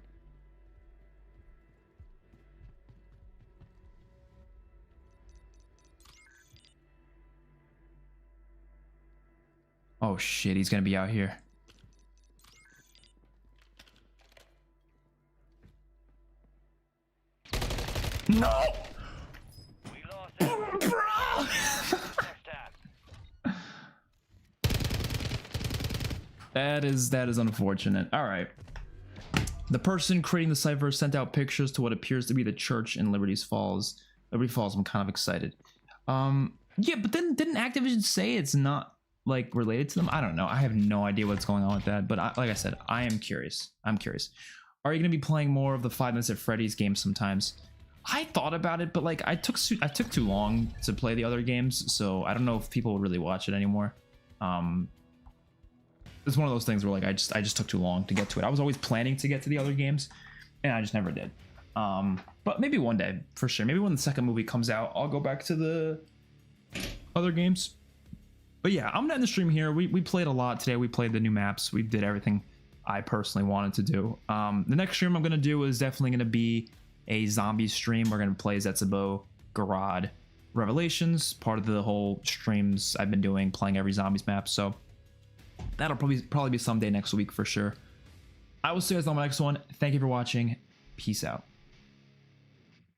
Oh shit, he's gonna be out here. No! We lost it. Bro! Next time. That is unfortunate. All right. The person creating the cipher sent out pictures to what appears to be the church in Liberty Falls. I'm kind of excited. Yeah, but then didn't Activision say it's not like related to them? I don't know. I have no idea what's going on with that. But like I said, I am curious. I'm curious. Are you going to be playing more of the 5 Nights at Freddy's games sometimes? I thought about it, but like I took too long to play the other games, so I don't know if people will really watch it anymore. It's one of those things where like I just took too long to get to it. I was always planning to get to the other games, and I just never did. But maybe one day, for sure. Maybe when the second movie comes out, I'll go back to the other games. But yeah, I'm gonna end the stream here. We played a lot today. We played the new maps. We did everything I personally wanted to do. The next stream I'm gonna do is definitely gonna be a zombie stream. We're gonna play Zetsubo Garage Revelations, part of the whole streams I've been doing, playing every zombies map. So that'll probably be someday next week for sure. I will see you guys on my next one. Thank you for watching. Peace out.